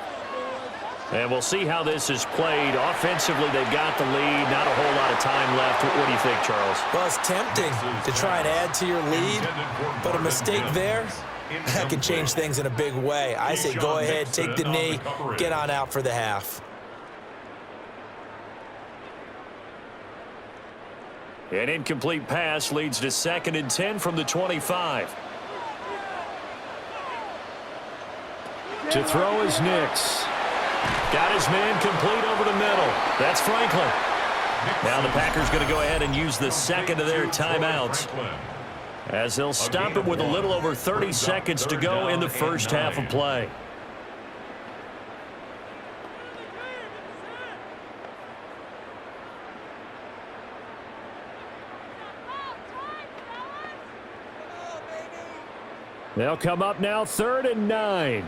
And we'll see how this is played. Offensively, they've got the lead. Not a whole lot of time left. What do you think, Charles? Well, it's tempting to try and add to your lead, but a mistake there, that can change things in a big way. I say go ahead, take the knee, get on out for the half. An incomplete pass leads to 2nd and 10 from the 25. To throw is Nix. Got his man complete over the middle. That's Franklin. Now the Packers going to go ahead and use the 2nd of their timeouts, as they'll stop it with a little over 30 seconds to go in the first half of play. They'll come up now 3rd and 9.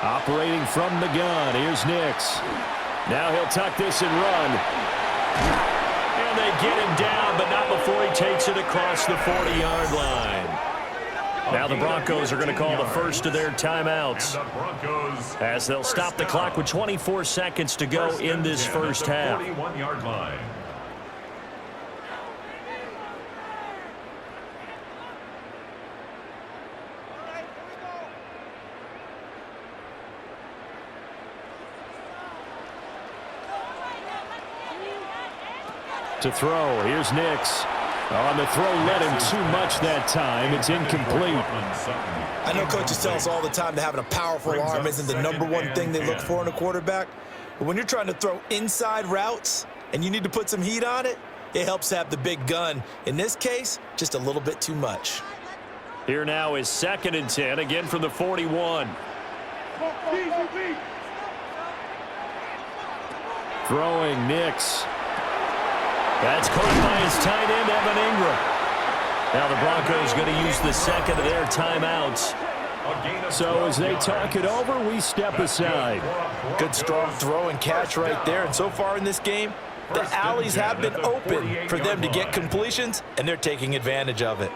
Operating from the gun, here's Nix. Now he'll tuck this and run. And they get him down, but not before he takes it across the 40-yard line. Now the Broncos are going to call the first of their timeouts, as they'll stop the clock with 24 seconds to go in this first half. 41-yard line. To throw, here's Nix. On the throw, led him too much that time. It's incomplete. I know coaches tell us all the time that having a powerful arm isn't the #1 thing they look for in a quarterback. But when you're trying to throw inside routes and you need to put some heat on it, it helps to have the big gun. In this case, just a little bit too much. Here now is 2nd and 10, again from the 41. Throwing Nix. That's caught by his tight end, Evan Ingram. Now the Broncos going to use the second of their timeouts. So as they talk it over, we step aside. Good strong throw and catch right there. And so far in this game, the alleys have been open for them to get completions, and they're taking advantage of it.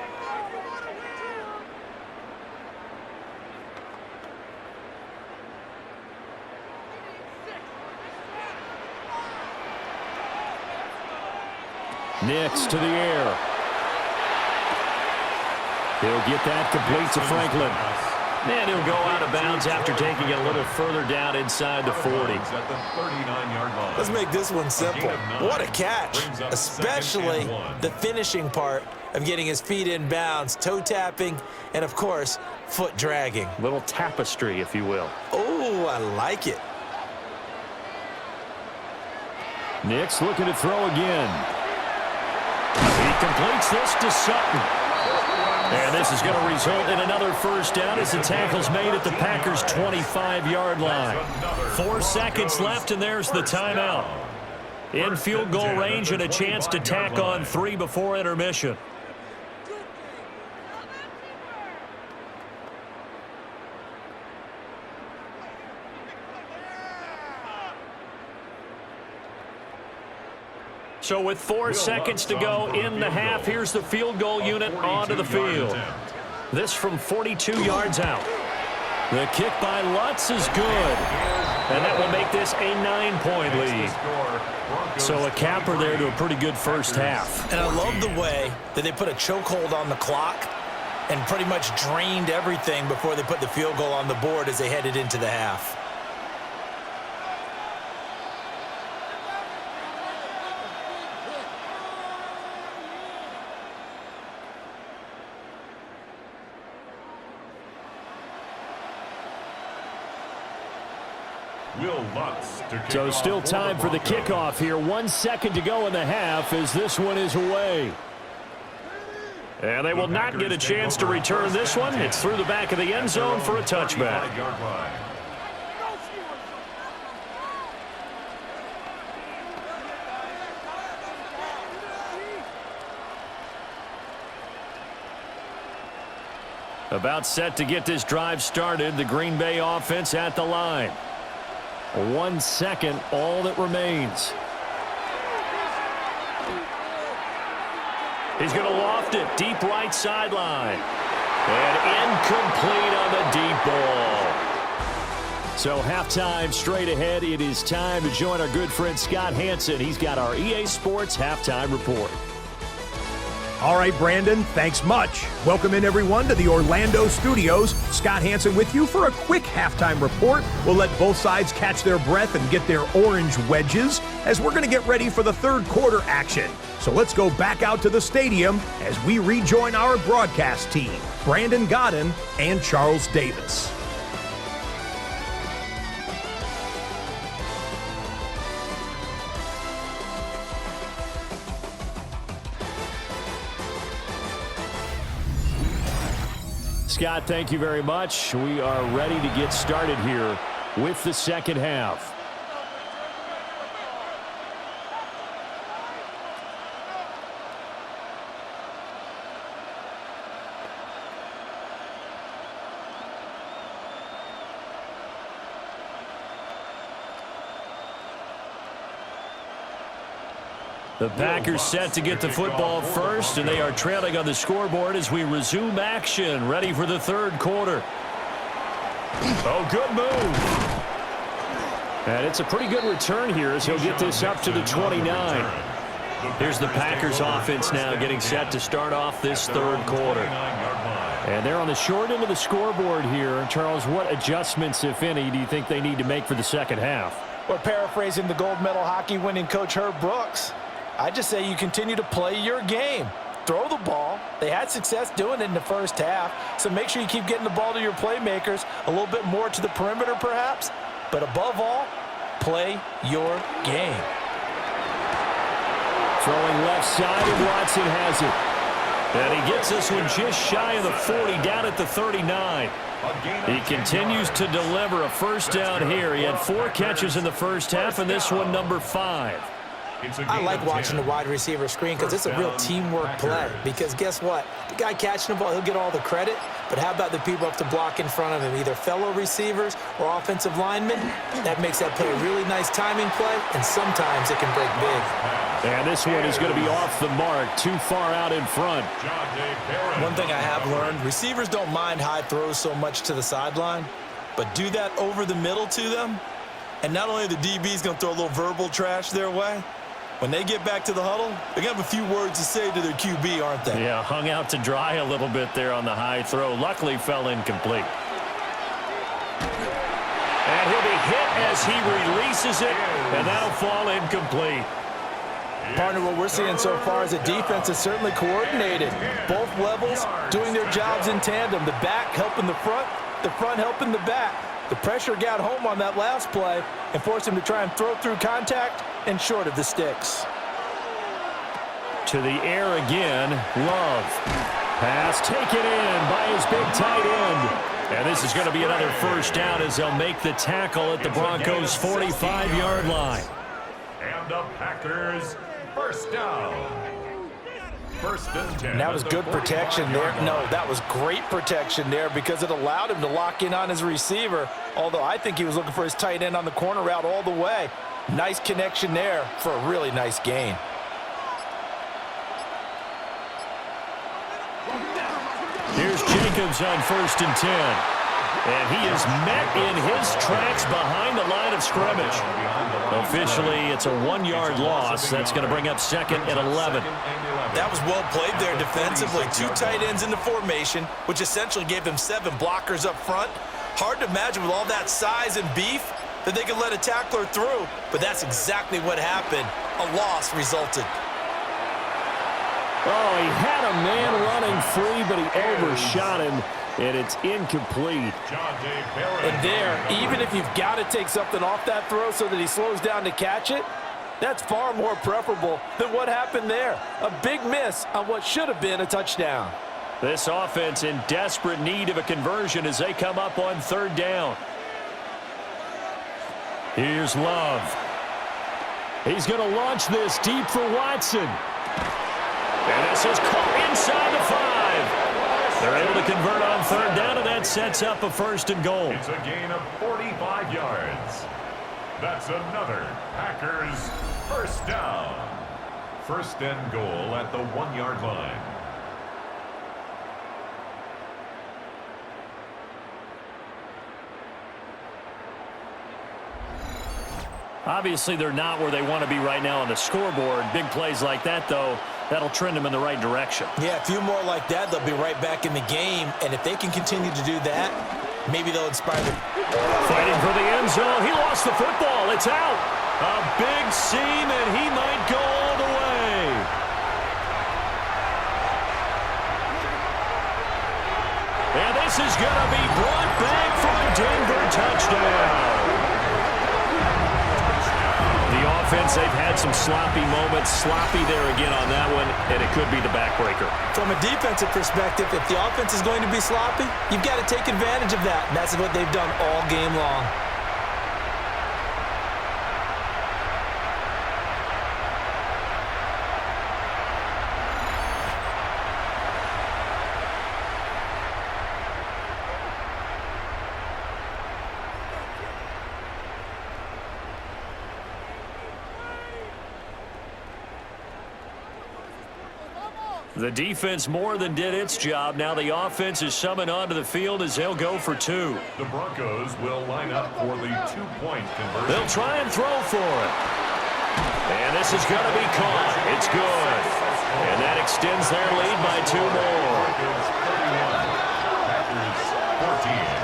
Nix to the air. He'll get that complete to Franklin. And he'll go out of bounds after taking it a little further down inside the 40. Let's make this one simple. What a catch, especially the finishing part of getting his feet in bounds, toe tapping, and of course, foot dragging. Little tapestry, if you will. Oh, I like it. Nix looking to throw again. He completes this to Sutton. And this is going to result in another first down as the tackle's made at the Packers' 25-yard line. 4 seconds left, and there's the timeout. In field goal range and a chance to tack on 3 before intermission. So with 4 seconds to go in the half, here's the field goal unit onto the field. This from 42 yards out. The kick by Lutz is good. And that will make this a 9-point lead. So a capper there to a pretty good first half. And I love the way that they put a chokehold on the clock and pretty much drained everything before they put the field goal on the board as they headed into the half. So still time for the kickoff here. 1 second to go in the half as this one is away. And they will not get a chance to return this one. It's through the back of the end zone for a touchback. About set to get this drive started. The Green Bay offense at the line. 1 second, all that remains. He's going to loft it, deep right sideline. And incomplete on the deep ball. So halftime straight ahead. It is time to join our good friend Scott Hansen. He's got our EA Sports halftime report. All right, Brandon, thanks much. Welcome in, everyone, to the Orlando studios. Scott Hansen with you for a quick halftime report. We'll let both sides catch their breath and get their orange wedges as we're going to get ready for the third quarter action. So let's go back out to the stadium as we rejoin our broadcast team, Brandon Godden and Charles Davis. Scott, thank you very much. We are ready to get started here with the second half. The Packers set to get the football first, and they are trailing on the scoreboard as we resume action, ready for the third quarter. Oh, good move. And it's a pretty good return here as he'll get this up to the 29. Here's the Packers offense now getting set to start off this third quarter. And they're on the short end of the scoreboard here. Charles, what adjustments, if any, do you think they need to make for the second half? We're paraphrasing the gold medal hockey winning coach Herb Brooks. I just say you continue to play your game. Throw the ball. They had success doing it in the first half, so make sure you keep getting the ball to your playmakers, a little bit more to the perimeter perhaps, but above all, play your game. Throwing left side, and Watson has it. And he gets this one just shy of the 40, down at the 39. He continues to deliver a first down here. He had 4 catches in the first half, and this one number 5. I like watching the wide receiver screen because it's a real teamwork play. Because guess what? The guy catching the ball, he'll get all the credit. But how about the people up to block in front of him, either fellow receivers or offensive linemen? That makes that play a really nice timing play, and sometimes it can break big. And this one is going to be off the mark, too far out in front. One thing I have learned, receivers don't mind high throws so much to the sideline, but do that over the middle to them, and not only are the DBs going to throw a little verbal trash their way, when they get back to the huddle, they're going to have a few words to say to their QB, aren't they? Yeah, hung out to dry a little bit there on the high throw. Luckily, fell incomplete. And he'll be hit as he releases it, and that'll fall incomplete. Partner, what we're seeing so far is a defense is certainly coordinated. Both levels doing their jobs in tandem. The back helping the front helping the back. The pressure got home on that last play and forced him to try and throw through contact and short of the sticks. To the air again, Love. Pass taken in by his big tight end. And this is going to be another first down as they'll make the tackle at the Broncos' 45-yard line. And the Packers first down. First and 10. And that was good protection there. No, that was great protection there because it allowed him to lock in on his receiver, although I think he was looking for his tight end on the corner route all the way. Nice connection there for a really nice gain. Here's Jacobs on first and 10. And he is met in his tracks behind the line of scrimmage. Officially, it's a 1-yard loss. That's going to bring up second and 11. That was well played there defensively. 2 tight ends in the formation, which essentially gave them 7 blockers up front. Hard to imagine with all that size and beef that they could let a tackler through, but that's exactly what happened. A loss resulted. Oh, he had a man running free, but he overshot him, and it's incomplete. And there, even if you've got to take something off that throw so that he slows down to catch it, that's far more preferable than what happened there. A big miss on what should have been a touchdown. This offense in desperate need of a conversion as they come up on third down. Here's Love. He's going to launch this deep for Watson. And this is caught inside the 5. They're able to convert on third down, and that sets up a first and goal. It's a gain of 45 yards. That's another Packers first down. First and goal at the 1-yard line. Obviously, they're not where they want to be right now on the scoreboard. Big plays like that, though, that'll trend them in the right direction. Yeah, a few more like that, they'll be right back in the game. And if they can continue to do that, maybe they'll inspire them. Fighting for the end zone. He lost the football. It's out. A big seam, and he might go all the way. And this is going to be brought back for a Denver touchdown. The offense, they've had some sloppy moments. Sloppy there again on that one, and it could be the backbreaker. From a defensive perspective, if the offense is going to be sloppy, you've got to take advantage of that. And that's what they've done all game long. The defense more than did its job. Now the offense is summoned onto the field as they'll go for 2. The Broncos will line up for the 2-point conversion. They'll try and throw for it. And this is going to be caught. It's good. And that extends their lead by 2 more. Packers 14.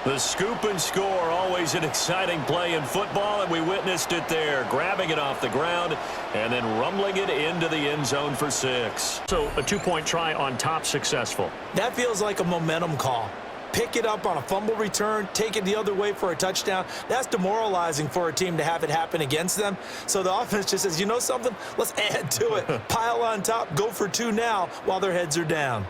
The scoop and score, always an exciting play in football, and we witnessed it there, grabbing it off the ground and then rumbling it into the end zone for 6. So a 2-point try on top successful. That feels like a momentum call. Pick it up on a fumble return, take it the other way for a touchdown. That's demoralizing for a team to have it happen against them. So the offense just says, you know something? Let's add to it. Pile on top, go for 2 now while their heads are down.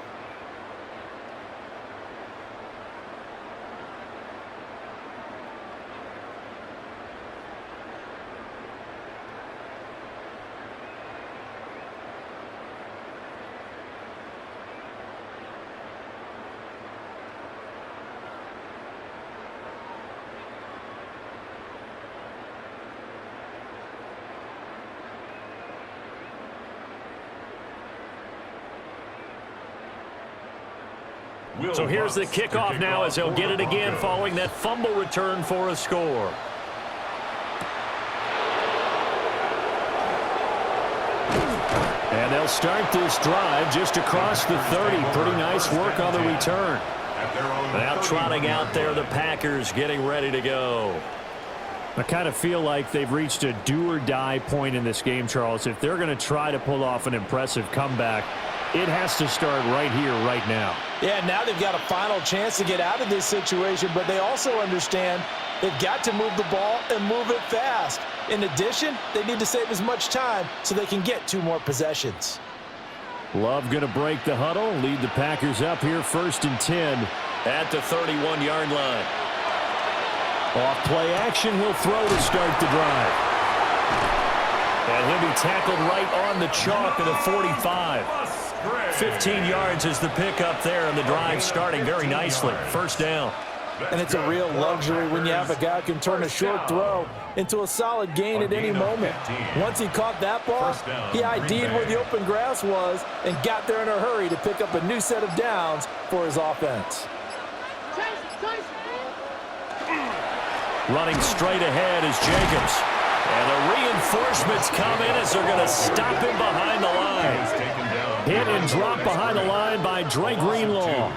So here's the kickoff now as they'll get it again following that fumble return for a score. And they'll start this drive just across the 30. Pretty nice work on the return. Now trotting out there, the Packers getting ready to go. I kind of feel like they've reached a do-or-die point in this game, Charles. If they're going to try to pull off an impressive comeback, it has to start right here, right now. Yeah, now they've got a final chance to get out of this situation, but they also understand they've got to move the ball and move it fast. In addition, they need to save as much time so they can get 2 more possessions. Love going to break the huddle, lead the Packers up here 1st and 10 At the 31-yard line. Off play action, he'll throw to start the drive. And he'll be tackled right on the chalk of the 45. 15 yards is the pickup there, and the drive starting very nicely. 1st down. And it's a real luxury when you have a guy who can turn a short throw into a solid gain at any moment. Once he caught that ball, he ID'd where the open grass was and got there in a hurry to pick up a new set of downs for his offense. Running straight ahead is Jacobs. And the reinforcements come in as they're going to stop him behind the line. Hit and drop behind the line by Dre Greenlaw.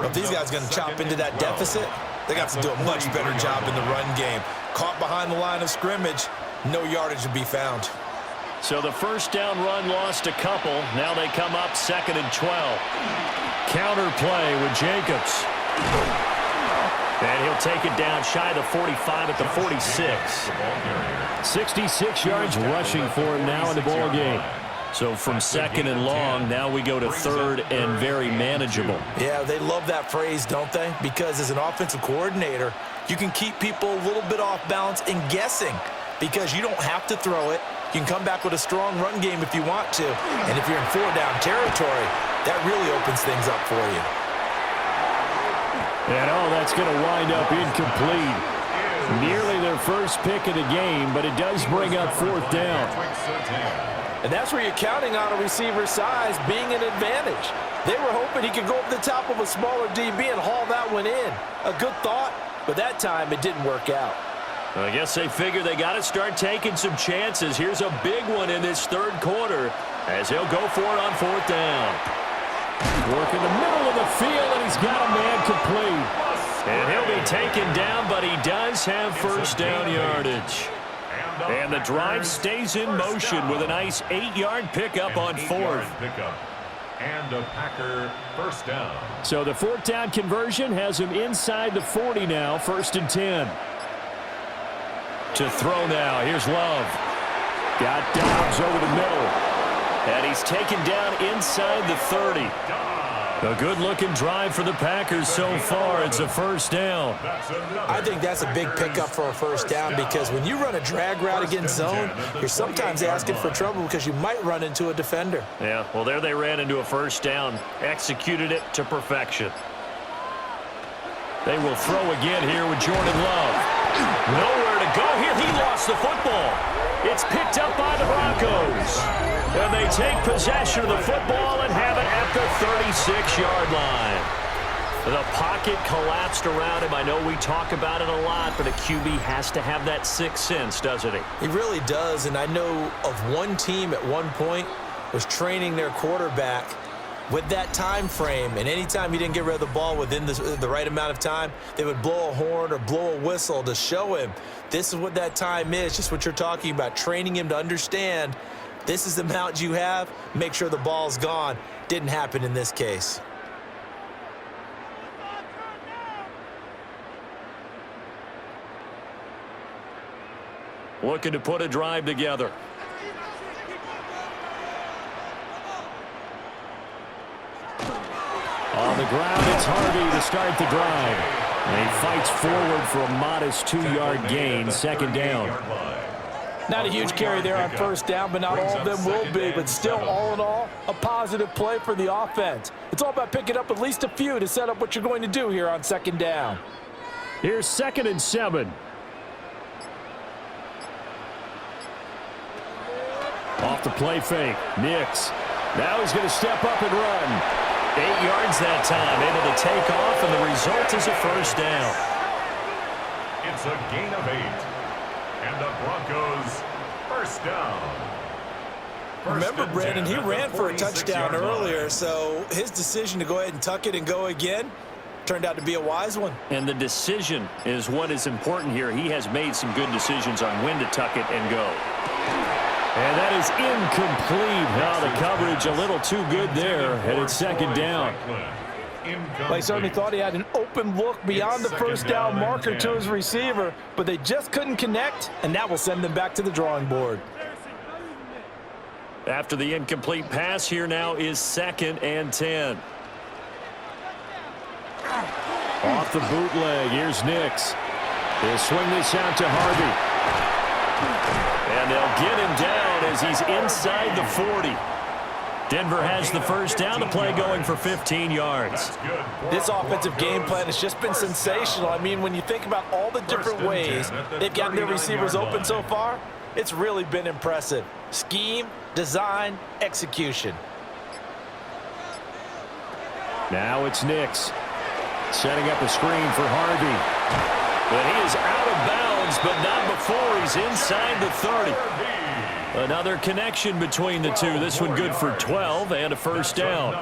If these guys are going to chop into that deficit, they got to do a much better job in the run game. Caught behind the line of scrimmage, no yardage to be found. So the 1st down run lost a couple. Now they come up 2nd and 12. Counter play with Jacobs. And he'll take it down shy of the 45 at the 46. 66 yards rushing for him now in the ball game. So from 2nd and long, now we go to 3rd and very manageable. Yeah, they love that phrase, don't they? Because as an offensive coordinator, you can keep people a little bit off balance and guessing because you don't have to throw it. You can come back with a strong run game if you want to. And if you're in 4-down territory, that really opens things up for you. And that's going to wind up incomplete. Nearly their first pick of the game, but it does bring up 4th down. And that's where you're counting on a receiver's size being an advantage. They were hoping he could go up the top of a smaller DB and haul that one in. A good thought, but that time it didn't work out. I guess they figure they got to start taking some chances. Here's a big one in this 3rd quarter as he'll go for it on 4th down. Work in the middle of the field, and he's got a man complete. And he'll be taken down, but he does have 1st down yardage. And the drive stays in motion with a nice 8-yard pickup on 4th. And a Packer 1st down. So the 4th down conversion has him inside the 40 now, 1st and 10. To throw now, here's Love. Got Dobbs over the middle. And he's taken down inside the 30. A good-looking drive for the Packers so far. It's a 1st down. I think that's a big pickup for a 1st down because when you run a drag route against zone, you're sometimes asking for trouble because you might run into a defender. Yeah, well, there they ran into a 1st down. Executed it to perfection. They will throw again here with Jordan Love. Nowhere to go here. He lost the football. It's picked up by the Broncos. And they take possession of the football and have it at the 36-yard line. The pocket collapsed around him. I know we talk about it a lot, but a QB has to have that 6th sense, doesn't he? He really does, and I know of one team at one point was training their quarterback with that time frame, and anytime he didn't get rid of the ball within the right amount of time, they would blow a horn or blow a whistle to show him this is what that time is, just what you're talking about, training him to understand this is the amount you have, make sure the ball's gone. Didn't happen in this case. Looking to put a drive together. On the ground, it's Harvey to start the drive. And he fights forward for a modest 2-yard gain, second down. Not a huge carry there on first down, but not all of them will be. But still, all in all, a positive play for the offense. It's all about picking up at least a few to set up what you're going to do here on second down. Here's 2nd and 7. Off the play fake, Nix. Now he's going to step up and run. 8 yards that time, able to take off, and the result is a first down. It's a gain of 8. And the Broncos first down. Remember, Brandon, he ran for a touchdown earlier, so his decision to go ahead and tuck it and go again turned out to be a wise one. And the decision is what is important here. He has made some good decisions on when to tuck it and go. And that is incomplete. Now the coverage a little too good there, and it's second down. They certainly thought he had an open look beyond the first down marker to his receiver, but they just couldn't connect, and that will send them back to the drawing board. After the incomplete pass, here now is 2nd and 10. Off the bootleg, here's Nix. They'll swing this out to Harvey. And they'll get him down as he's inside the 40. Denver has the first down, to play going for 15 yards. This offensive game plan has just been sensational. I mean, when you think about all the different ways they've gotten their receivers open so far, it's really been impressive. Scheme, design, execution. Now it's Nix. Setting up a screen for Harvey. But he is out of bounds, but not before he's inside the 30. Another connection between the two. This one good for 12 and a first down.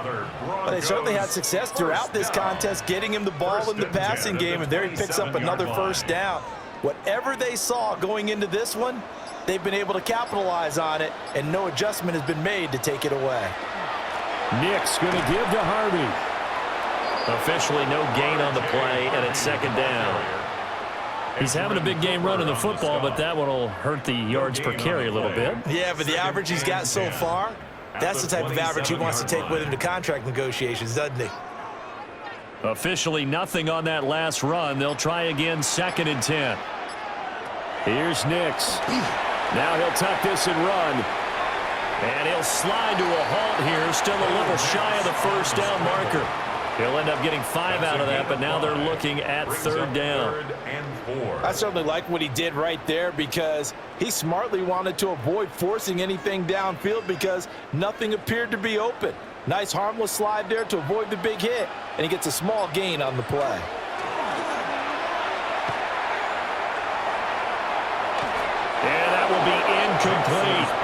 Well, they certainly had success throughout this contest, getting him the ball in the passing game, and there he picks up another first down. Whatever they saw going into this one, they've been able to capitalize on it, and no adjustment has been made to take it away. Nix going to give to Harvey. Officially no gain on the play, and it's second down. He's having a big game running the football, but that one will hurt the yards per carry a little bit. Yeah, but the average he's got so far, that's the type of average he wants to take with him to contract negotiations, doesn't he? Officially nothing on that last run. They'll try again, 2nd and 10. Here's Nix. Now he'll tuck this and run. And he'll slide to a halt here, still a little shy of the first down marker. He'll end up getting 5 out of that, but now they're looking at 3rd down. I certainly like what he did right there because he smartly wanted to avoid forcing anything downfield because nothing appeared to be open. Nice harmless slide there to avoid the big hit, and he gets a small gain on the play. And that will be incomplete.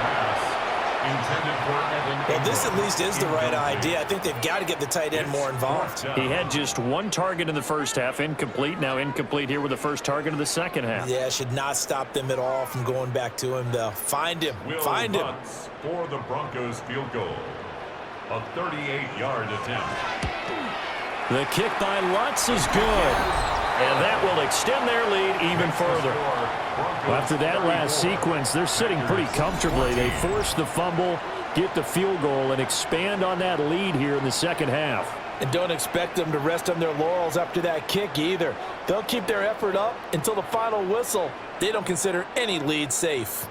Well, this at least is the right idea. I think they've got to get the tight end more involved. He had just 1 target in the first half, incomplete. Now incomplete here with the first target of the second half. Yeah, should not stop them at all from going back to him, though. Find him. Find him. For the Broncos field goal. A 38-yard attempt. The kick by Lutz is good. And that will extend their lead even further. Well, after that last sequence, they're sitting pretty comfortably. They force the fumble, get the field goal, and expand on that lead here in the second half. And don't expect them to rest on their laurels after that kick either. They'll keep their effort up until the final whistle. They don't consider any lead safe.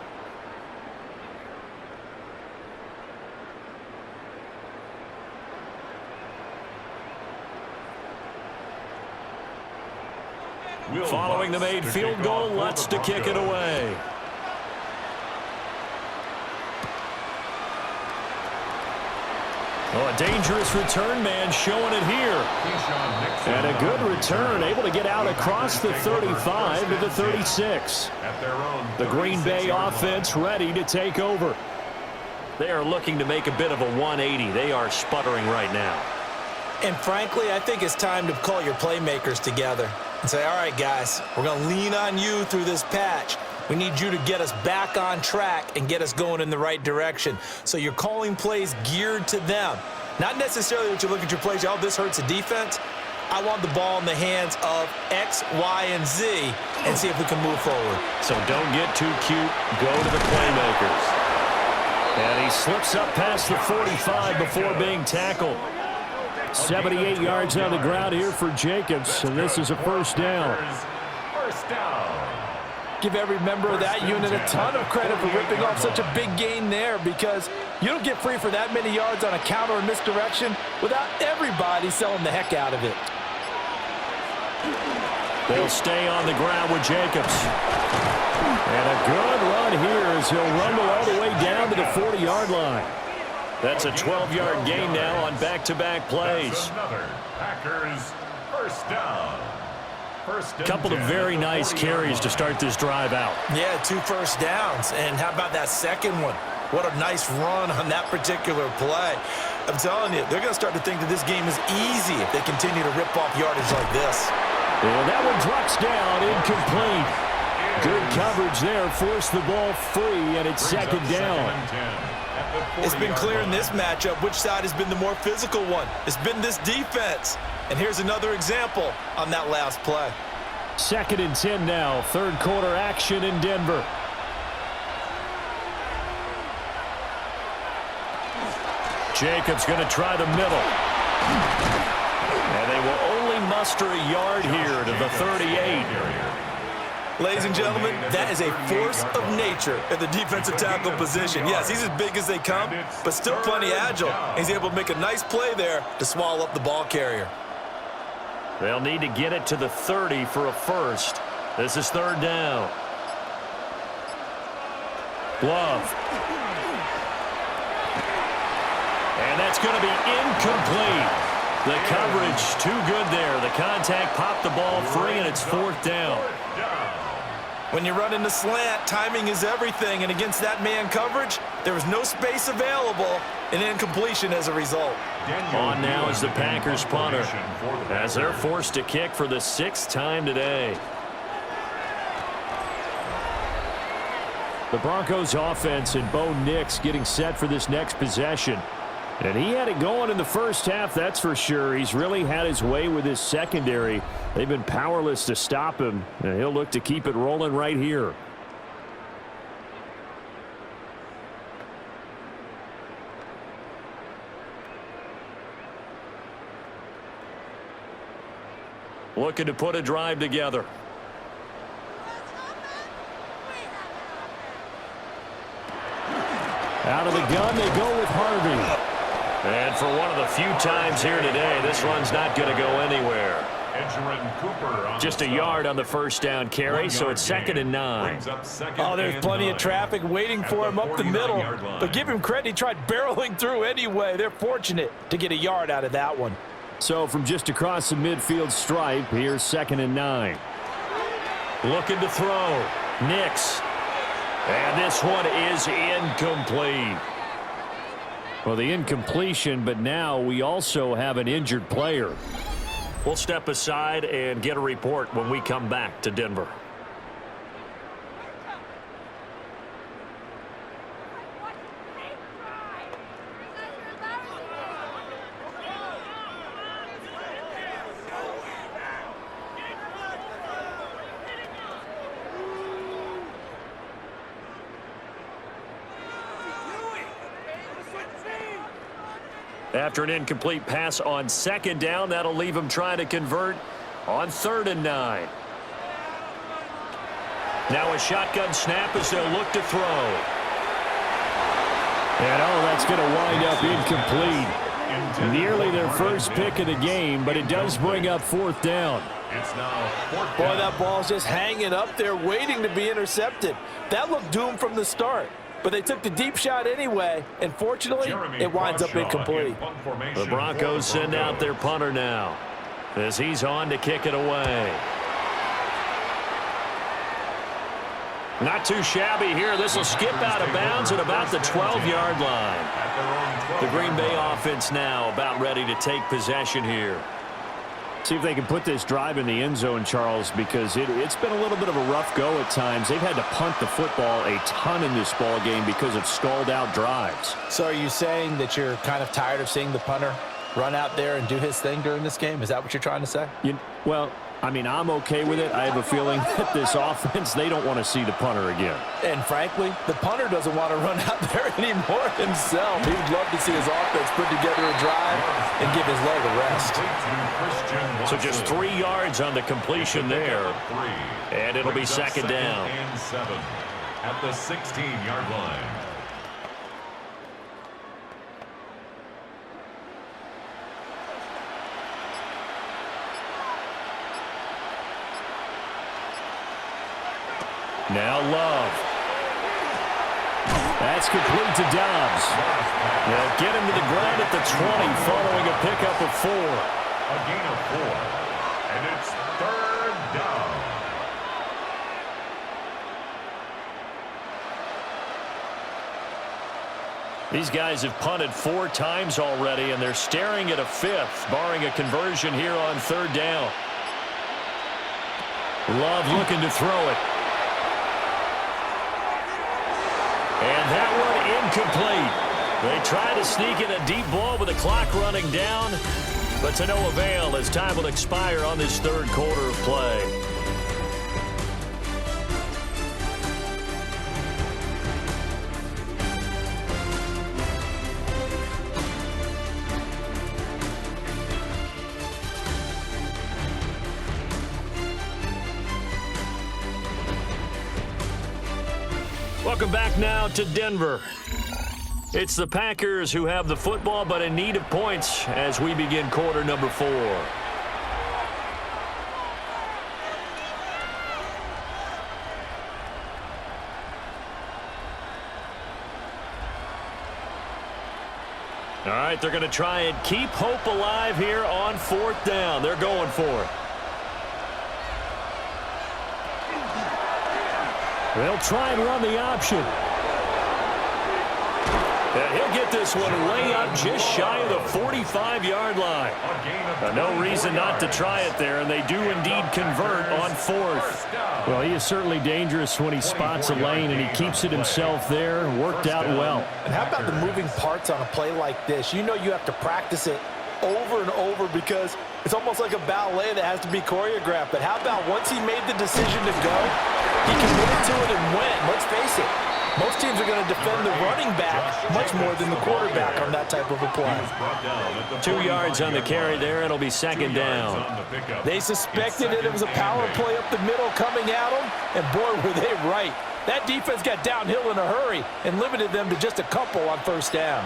Following the made field goal, Lutz to kick it away. Oh, a dangerous return man showing it here. And a good return, able to get out across the 35 to the 36. The Green Bay offense ready to take over. They are looking to make a bit of a 180. They are sputtering right now. And frankly, I think it's time to call your playmakers together and say, all right, guys, we're going to lean on you through this patch. We need you to get us back on track and get us going in the right direction. So you're calling plays geared to them. Not necessarily that you look at your plays, oh, this hurts the defense. I want the ball in the hands of X, Y, and Z and see if we can move forward. So don't get too cute. Go to the playmakers. And he slips up past the 45 before being tackled. 78 yards on the ground here for Jacobs, and this is a first down. First down. Give every member of that unit a ton of credit for ripping off such a big gain there, because you don't get free for that many yards on a counter or misdirection without everybody selling the heck out of it. They'll stay on the ground with Jacobs. And a good run here as he'll rumble all the way down to the 40-yard line. That's a 12-yard gain now on back-to-back plays. That's another Packers first down. A couple of very nice carries to start this drive out. Yeah, 2 first downs. And how about that second one? What a nice run on that particular play. I'm telling you, they're going to start to think that this game is easy if they continue to rip off yardage like this. And that one drops down, incomplete. Good coverage there, forced the ball free, and it's second down. It's been clear in this matchup which side has been the more physical one. It's been this defense. And here's another example on that last play. Second and 10 now, third quarter action in Denver. Jacobs going to try the middle. And they will only muster a yard here to the 38. Ladies and gentlemen, that is a force of nature at the defensive tackle position. Yes, he's as big as they come, but still plenty agile. He's able to make a nice play there to swallow up the ball carrier. They'll need to get it to the 30 for a first. This is third down. Glove. And that's going to be incomplete. The coverage too good there. The contact popped the ball free, and it's fourth down. When you run into slant, timing is everything, and against that man coverage, there was no space available, and incompletion as a result. On now is the Packers punter, as they're forced to kick for the 6th time today. The Broncos offense and Bo Nix getting set for this next possession. And he had it going in the first half, that's for sure. He's really had his way with his secondary. They've been powerless to stop him, and he'll look to keep it rolling right here. Looking to put a drive together. Out of the gun, they go with Harvey. And for one of the few times here today, this run's not going to go anywhere. Just a yard on the first down carry, so it's 2nd and 9. Oh, there's plenty of traffic waiting for him up the middle. But give him credit, he tried barreling through anyway. They're fortunate to get a yard out of that one. So from just across the midfield stripe, here's 2nd and 9. Looking to throw. Nix. And this one is incomplete. Well, the incompletion, but now we also have an injured player. We'll step aside and get a report when we come back to Denver. After an incomplete pass on 2nd down, that'll leave him trying to convert on 3rd and 9. Now a shotgun snap as they'll look to throw. And that's going to wind up incomplete. Nearly their first pick of the game, but it does bring up 4th down. It's now 4th Boy, down. that ball's just hanging up there waiting to be intercepted. That looked doomed from the start. But they took the deep shot anyway, and fortunately, it winds up incomplete. The Broncos send out their punter now as he's on to kick it away. Not too shabby here. This will skip out of bounds at about the 12-yard line. The Green Bay offense now about ready to take possession here. See if they can put this drive in the end zone, Charles, because it's been a little bit of a rough go at times. They've had to punt the football a ton in this ball game because of stalled-out drives. So are you saying that you're kind of tired of seeing the punter run out there and do his thing during this game? Is that what you're trying to say? Well, I mean, I'm okay with it. I have a feeling that this offense, they don't want to see the punter again. And frankly, the punter doesn't want to run out there anymore himself. He would love to see his offense put together a drive and give his leg a rest. So just 3 yards on the completion there. And it'll be second down. And 7 at the 16-yard line. Now Love. That's complete to Dobbs. They'll get him to the ground at the 20 following a pickup of 4. A gain of 4. And it's 3rd down. These guys have punted 4 times already, and they're staring at a 5th, barring a conversion here on 3rd down. Love looking to throw it. And that one incomplete. They try to sneak in a deep ball with the clock running down, but to no avail as time will expire on this 3rd quarter of play. Welcome back now to Denver. It's the Packers who have the football, but in need of points as we begin quarter number 4. All right, they're going to try and keep hope alive here on 4th down. They're going for it. They'll try and run the option. And he'll get this one way up just shy of the 45-yard line. No reason not to try it there, and they do indeed convert on 4th. Well, he is certainly dangerous when he spots a lane, and he keeps it himself there. Worked out well. And how about the moving parts on a play like this? You know you have to practice it over and over because it's almost like a ballet that has to be choreographed. But how about once he made the decision to go, he committed to it and went. Let's face it, most teams are going to defend the running back much more than the quarterback on that type of a play. 2 yards on the carry there. It'll be second down. They suspected it was a power play up the middle coming at them, and boy, were they right. That defense got downhill in a hurry and limited them to just a couple on 1st down.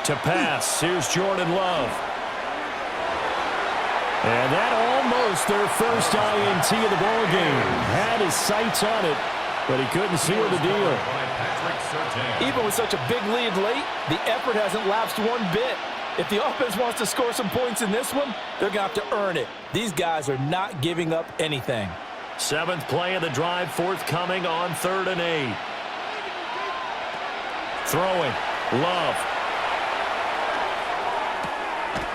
To pass, here's Jordan Love. And that almost their first INT of the ball game. Had his sights on it, but he couldn't seal the deal. Even with such a big lead late, the effort hasn't lapsed one bit. If the offense wants to score some points in this one, they're going to have to earn it. These guys are not giving up anything. 7th play of the drive, forthcoming on 3rd and 8. Throwing, Love.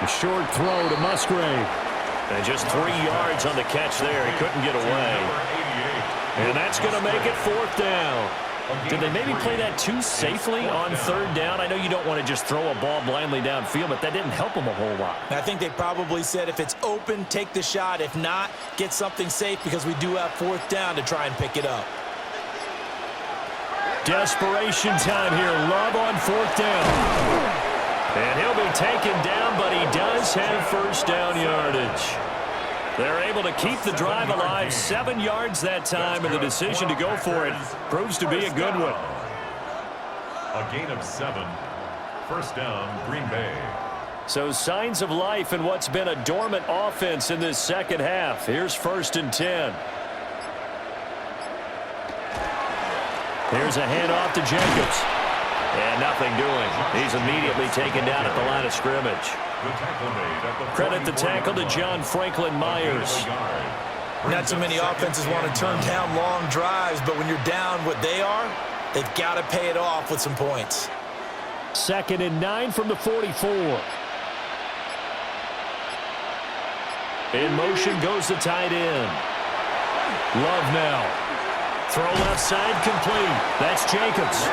A short throw to Musgrave. And just 3 yards on the catch there. He couldn't get away. And that's going to make it 4th down. Did they maybe play that too safely on 3rd down? I know you don't want to just throw a ball blindly downfield, but that didn't help them a whole lot. I think they probably said if it's open, take the shot. If not, get something safe because we do have 4th down to try and pick it up. Desperation time here. Love on 4th down. And he'll be taken down, but he does have 1st down yardage. They're able to keep the drive alive, 7 yards that time, and the decision to go for it proves to be a good one. A gain of 7. 1st down, Green Bay. So signs of life in what's been a dormant offense in this second half. Here's 1st and 10. Here's a handoff to Jacobs. And nothing doing. He's immediately taken down at the line of scrimmage. Credit the tackle to John Franklin Myers. Not too many offenses want to turn down long drives, but when you're down what they are, they've got to pay it off with some points. 2nd and 9 from the 44. In motion goes the tight end. Love now. Throw left side complete. That's Jacobs.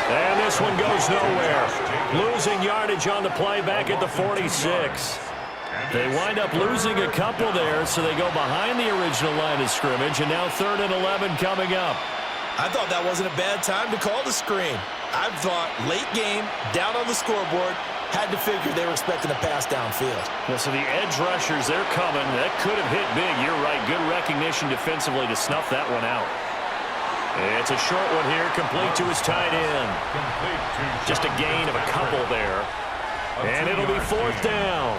And this one goes nowhere. Losing yardage on the play back at the 46. They wind up losing a couple there, so they go behind the original line of scrimmage, and now 3rd and 11 coming up. I thought that wasn't a bad time to call the screen. I thought late game, down on the scoreboard, had to figure they were expecting a pass downfield. Well, so the edge rushers, they're coming. That could have hit big. You're right. Good recognition defensively to snuff that one out. It's a short one here, complete to his tight end. Just a gain of a couple there. And it'll be 4th down.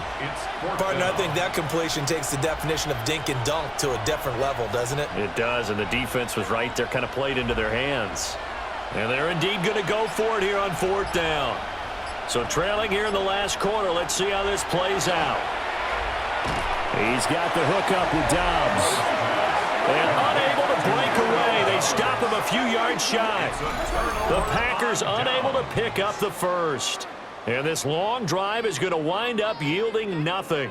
Partner, I think that completion takes the definition of dink and dunk to a different level, doesn't it? It does, and the defense was right there, kind of played into their hands. And they're indeed going to go for it here on 4th down. So trailing here in the last quarter, let's see how this plays out. He's got the hook up with Dobbs. And unable to break away. They stop him a few yards shy. The Packers unable to pick up the first. And this long drive is going to wind up yielding nothing.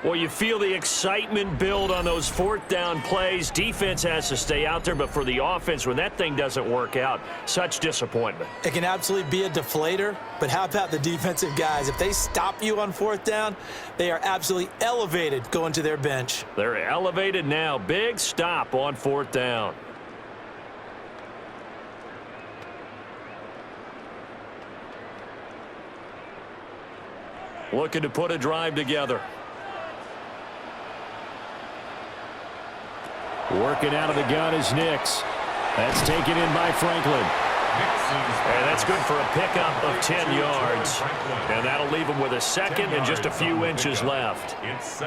Well, you feel the excitement build on those 4th down plays. Defense has to stay out there, but for the offense, when that thing doesn't work out, such disappointment. It can absolutely be a deflator, but how about the defensive guys? If they stop you on 4th down, they are absolutely elevated going to their bench. They're elevated now. Big stop on 4th down. Looking to put a drive together. Working out of the gun is Nix. That's taken in by Franklin. And that's good for a pickup of 10 yards. And that'll leave him with a second and just a few inches left.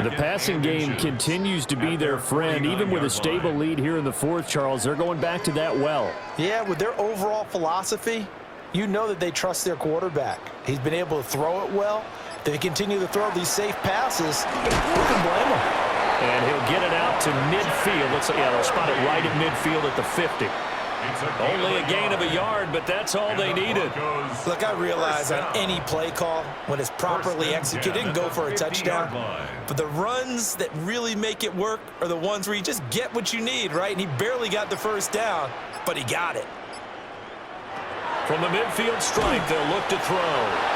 The passing game continues to be their friend. Even with a stable lead here in the 4th, Charles, they're going back to that well. Yeah, with their overall philosophy, you know that they trust their quarterback. He's been able to throw it well. They continue to throw these safe passes. Who can blame them? And he'll get it out to midfield. Looks like, yeah, they'll spot it right at midfield at the 50. Only a gain of a yard, but that's all they needed. Look, I realize on any play call, when it's properly executed, it can go for a touchdown. But the runs that really make it work are the ones where you just get what you need, right? And he barely got the 1st down, but he got it. From the midfield stripe, they'll look to throw.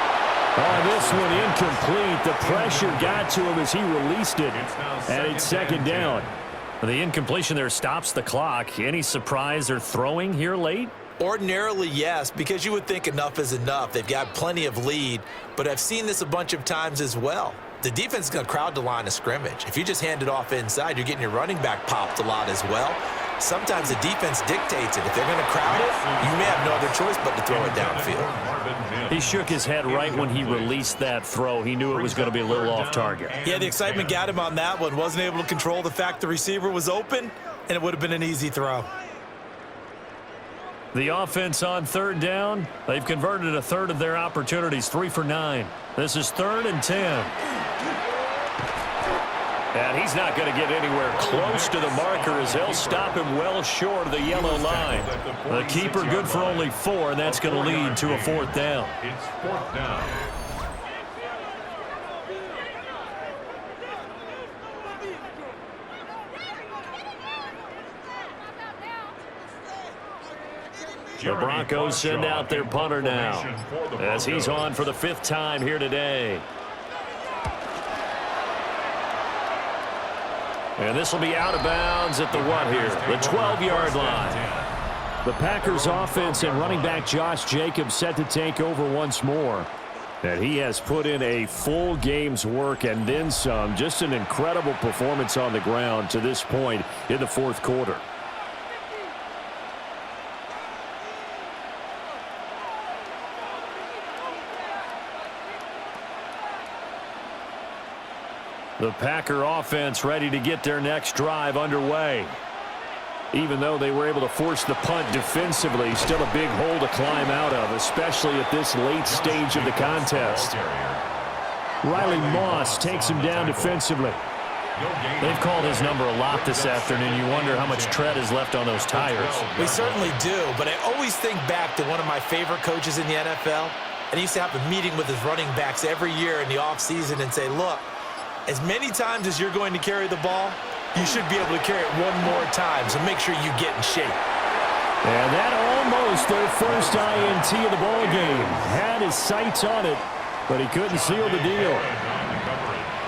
Oh, this one incomplete. The pressure got to him as he released it. And it's 2nd down. The incompletion there stops the clock. Any surprise they're throwing here late? Ordinarily, yes, because you would think enough is enough. They've got plenty of lead, but I've seen this a bunch of times as well. The defense is going to crowd the line of scrimmage. If you just hand it off inside, you're getting your running back popped a lot as well. Sometimes the defense dictates it. If they're going to crowd it, you may have no other choice but to throw it downfield. He shook his head right when he released that throw. He knew it was going to be a little off target. Yeah, the excitement got him on that one. Wasn't able to control the fact the receiver was open, and it would have been an easy throw. The offense on 3rd down, they've converted a third of their opportunities, 3 for 9. This is 3rd and 10. And he's not going to get anywhere close to the marker as they'll stop him well short of the yellow line. The keeper good for only 4, and that's going to lead to a 4th down. It's 4th down. The Broncos send out their punter now as he's on for the 5th time here today. And this will be out of bounds at the what here? The 12-yard line. The Packers offense and running back Josh Jacobs set to take over once more. And he has put in a full game's work and then some. Just an incredible performance on the ground to this point in the 4th quarter. The Packer offense ready to get their next drive underway. Even though they were able to force the punt defensively, still a big hole to climb out of, especially at this late stage of the contest. Riley Moss takes him down defensively. They've called his number a lot this afternoon. You wonder how much tread is left on those tires. We certainly do, but I always think back to one of my favorite coaches in the NFL, and he used to have a meeting with his running backs every year in the offseason and say, look, as many times as you're going to carry the ball, you should be able to carry it one more time, so make sure you get in shape. And that almost their first INT of the ball game. Had his sights on it, but he couldn't seal the deal.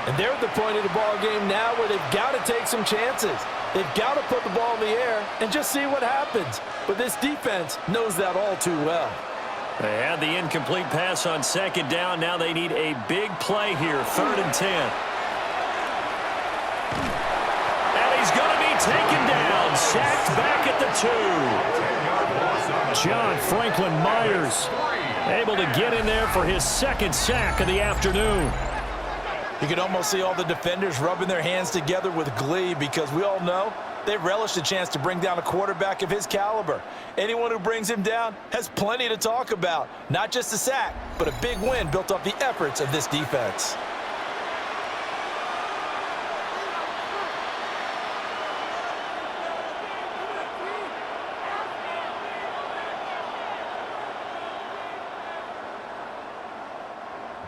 And they're at the point of the ball game now where they've got to take some chances. They've got to put the ball in the air and just see what happens. But this defense knows that all too well. They had the incomplete pass on second down. Now they need a big play here, 3rd and 10. And he's going to be taken down, sacked back at the 2. John Franklin Myers able to get in there for his 2nd sack of the afternoon. You can almost see all the defenders rubbing their hands together with glee because we all know they relish the chance to bring down a quarterback of his caliber. Anyone who brings him down has plenty to talk about. Not just a sack, but a big win built off the efforts of this defense.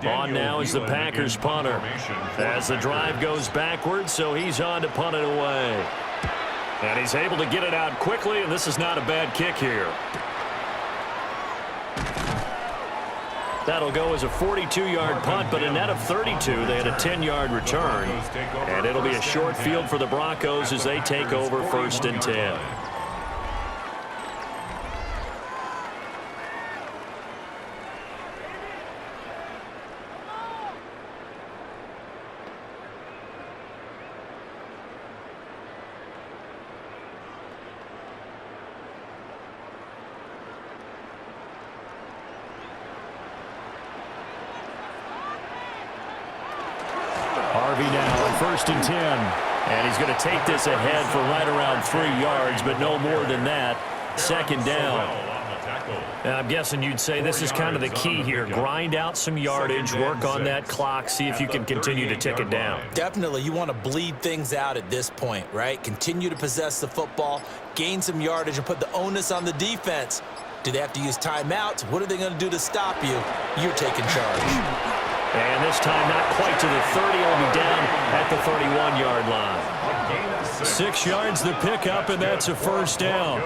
On now is the Packers punter as the drive goes backwards, so he's on to punt it away. And he's able to get it out quickly, and this is not a bad kick here. That'll go as a 42-yard punt, but a net of 32. They had a 10-yard return. And it'll be a short field for the Broncos as they take over 1st and 10. Now on 1st and 10. And he's going to take this ahead for right around 3 yards, but no more than that. 2nd down. And I'm guessing you'd say this is kind of the key here. Grind out some yardage, work on that clock, see if you can continue to tick it down. Definitely. You want to bleed things out at this point, right? Continue to possess the football, gain some yardage, and put the onus on the defense. Do they have to use timeouts? What are they going to do to stop you? You're taking charge. And this time not quite to the 30. It'll be down at the 31-yard line. 6 yards the pickup, and that's a 1st down.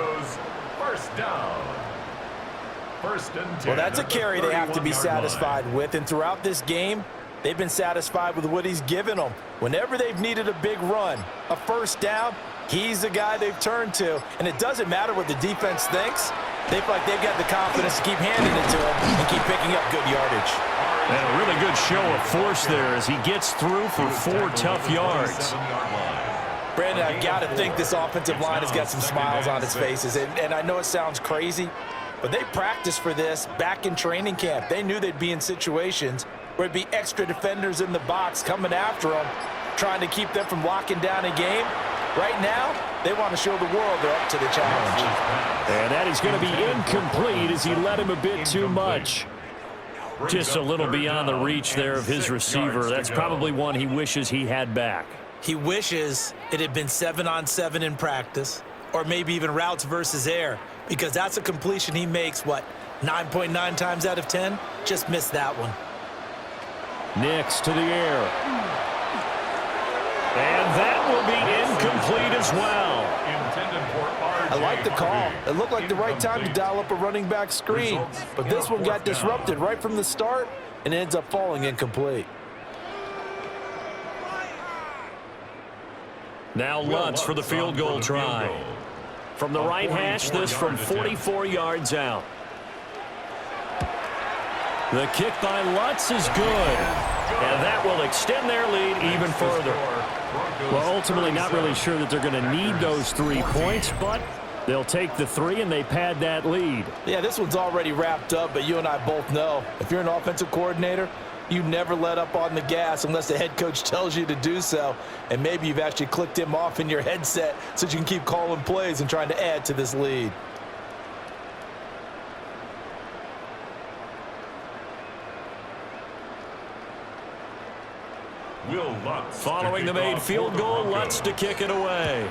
Well, that's a carry they have to be satisfied with. And throughout this game, they've been satisfied with what he's given them. Whenever they've needed a big run, a 1st down, he's the guy they've turned to. And it doesn't matter what the defense thinks. They feel like they've got the confidence to keep handing it to him and keep picking up good yardage. And a really good show of force there as he gets through for 4 tough yards. Brandon, I've got to think this offensive line has got some smiles on its faces. And I know it sounds crazy, but they practiced for this back in training camp. They knew they'd be in situations where it'd be extra defenders in the box coming after them, trying to keep them from locking down a game. Right now, they want to show the world they're up to the challenge. And that is going to be incomplete as he led him a bit too much. Just a little beyond the reach there of his receiver. That's probably one he wishes he had back. He wishes it had been 7-on-7 in practice, or maybe even routes versus air, because that's a completion he makes, 9.9 times out of 10? Just missed that one. Nix to the air. And that will be incomplete as well. I like the call. It looked like the right time to dial up a running back screen, but this one got disrupted right from the start and ends up falling incomplete. Now Lutz for the field goal try. From the right hash, this from 44 yards out. The kick by Lutz is good. And that will extend their lead even further. Well, ultimately not really sure that they're going to need those 3 points, but they'll take the 3 and they pad that lead. Yeah, this one's already wrapped up, but you and I both know if you're an offensive coordinator, You never let up on the gas unless the head coach tells you to do so. And maybe you've actually clicked him off in your headset so you can keep calling plays and trying to add to this lead. Following the made field goal, Lutz to kick it away.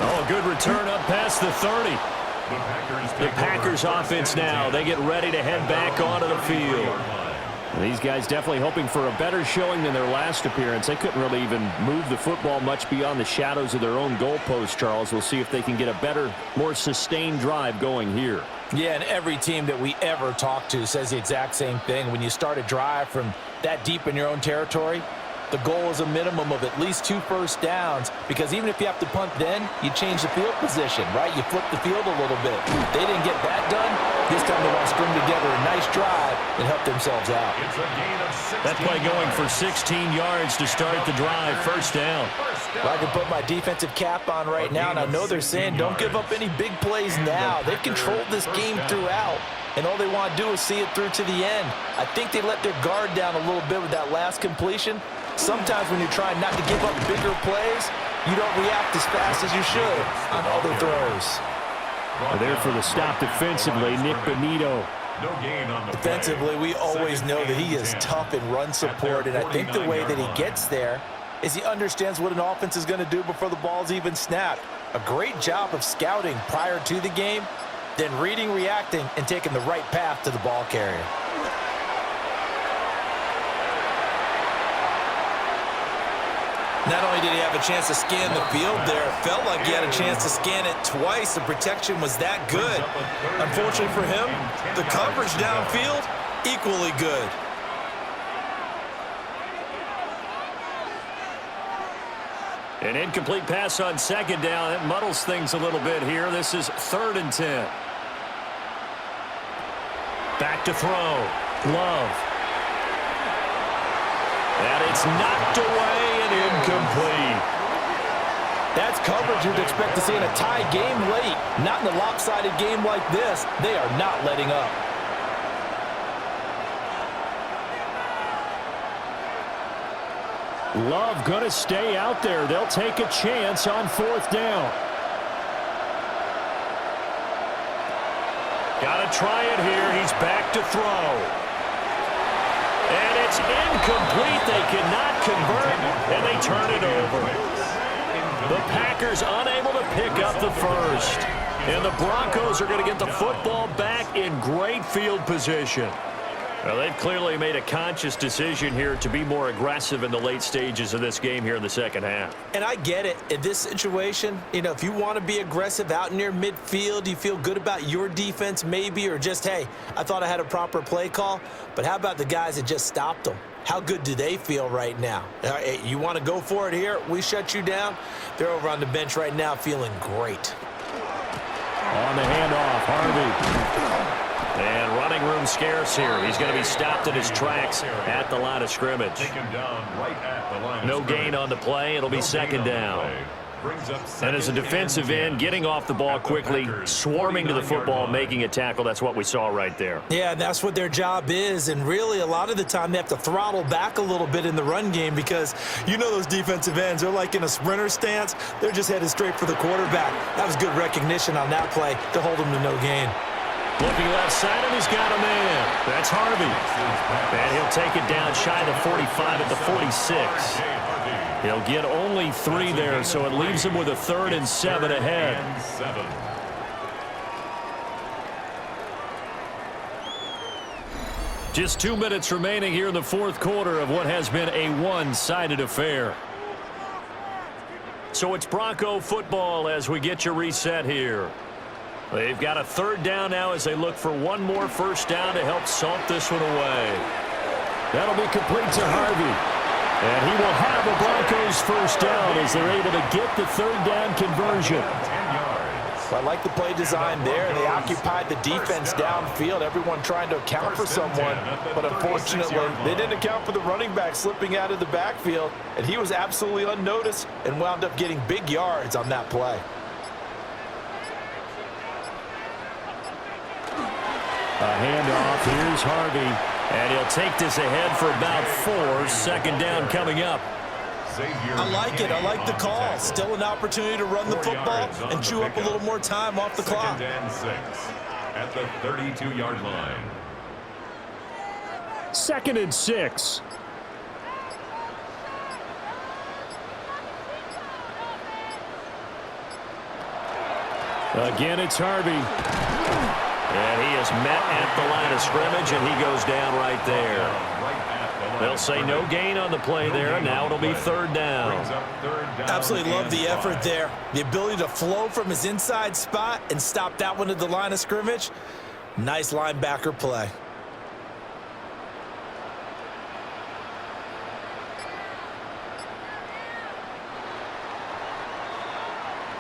Oh, good return up past the 30. The Packers offense now. They get ready to head back onto the field. These guys definitely hoping for a better showing than their last appearance. They couldn't really even move the football much beyond the shadows of their own goalpost, Charles. We'll see if they can get a better, more sustained drive going here. Yeah, and every team that we ever talk to says the exact same thing. When you start a drive from that deep in your own territory, the goal is a minimum of at least 2 first downs, because even if you have to punt then, you change the field position, right? You flip the field a little bit. They didn't get that done. This time they want to string together a nice drive and help themselves out. That play going for 16 yards to start the drive. First down. Well, I can put my defensive cap on right now, and I know they're saying don't give up any big plays now. They've controlled this game throughout, and all they want to do is see it through to the end. I think they let their guard down a little bit with that last completion. Sometimes when you're trying not to give up bigger plays, you don't react as fast as you should on other throws. There for the stop defensively, Nick Benito. Defensively, we always know that he is tough in run support, and I think the way that he gets there is he understands what an offense is going to do before the ball's even snapped. A great job of scouting prior to the game, then reading, reacting, and taking the right path to the ball carrier. Not only did he have a chance to scan the field there, it felt like he had a chance to scan it twice. The protection was that good. Unfortunately for him, the coverage downfield, equally good. An incomplete pass on second down. That muddles things a little bit here. This is 3rd and 10. Back to throw. Love. And it's knocked away and incomplete. That's coverage you'd expect to see in a tie game late. Not in a lopsided game like this. They are not letting up. Love going to stay out there. They'll take a chance on 4th down. Got to try it here. He's back to throw. And it's incomplete. They cannot convert, and they turn it over. The Packers unable to pick up the first. And the Broncos are going to get the football back in great field position. Well, they've clearly made a conscious decision here to be more aggressive in the late stages of this game here in the second half. And I get it. In this situation, you know, if you want to be aggressive out near midfield, you feel good about your defense maybe, or just, hey, I thought I had a proper play call. But how about the guys that just stopped them? How good do they feel right now? You want to go for it here? We shut you down. They're over on the bench right now feeling great. On the handoff, Harvey. And running room scarce here. He's going to be stopped in his tracks at the line of scrimmage. No gain on the play. It'll be 2nd down. And as a defensive end, getting off the ball quickly, swarming to the football, making a tackle, that's what we saw right there. Yeah, that's what their job is. And really, a lot of the time, they have to throttle back a little bit in the run game because you know those defensive ends, they're like in a sprinter stance. They're just headed straight for the quarterback. That was good recognition on that play to hold him to no gain. Looking left side, and he's got a man. That's Harvey. And he'll take it down shy of the 45 at the 46. He'll get only 3 there, so it leaves him with a 3rd and 7 ahead. Just 2 minutes remaining here in the 4th quarter of what has been a one-sided affair. So it's Bronco football as we get you reset here. They've got a 3rd down now as they look for one more first down to help salt this one away. That'll be complete to Harvey. And he will have the Broncos first down as they're able to get the 3rd down conversion. Well, I like the play design there. They occupied the defense downfield, everyone trying to account for someone. But unfortunately, they didn't account for the running back slipping out of the backfield. And he was absolutely unnoticed and wound up getting big yards on that play. A handoff. Here's Harvey. And he'll take this ahead for about 4. Second down coming up. I like it. I like the call. Still an opportunity to run the football and chew up a little more time off the clock. 2nd and 6 at the 32-yard line. 2nd and 6. Again, it's Harvey. And he is met at the line of scrimmage, and he goes down right there. They'll say no gain on the play there, and now it'll be 3rd down. Absolutely love the effort there. The ability to flow from his inside spot and stop that one at the line of scrimmage. Nice linebacker play.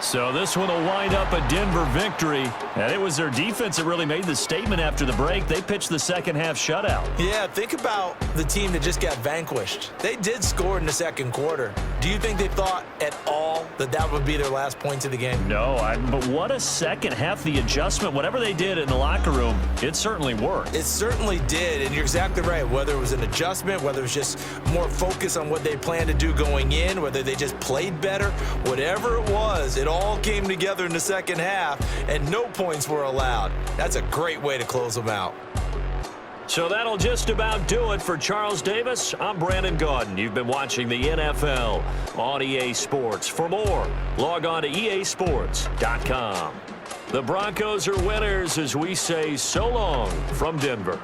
So this one will wind up a Denver victory. And it was their defense that really made the statement after the break. They pitched the second half shutout. Yeah, think about the team that just got vanquished. They did score in the second quarter. Do you think they thought at all that that would be their last points of the game? No, but what a second half. The adjustment, whatever they did in the locker room, it certainly worked. It certainly did, and you're exactly right. Whether it was an adjustment, whether it was just more focus on what they planned to do going in, whether they just played better, whatever it was, it all came together in the second half, and no points were allowed. That's a great way to close them out. So that'll just about do it for Charles Davis. I'm Brandon Gaudin. You've been watching the NFL on EA Sports. For more, log on to easports.com. The Broncos are winners as we say so long from Denver.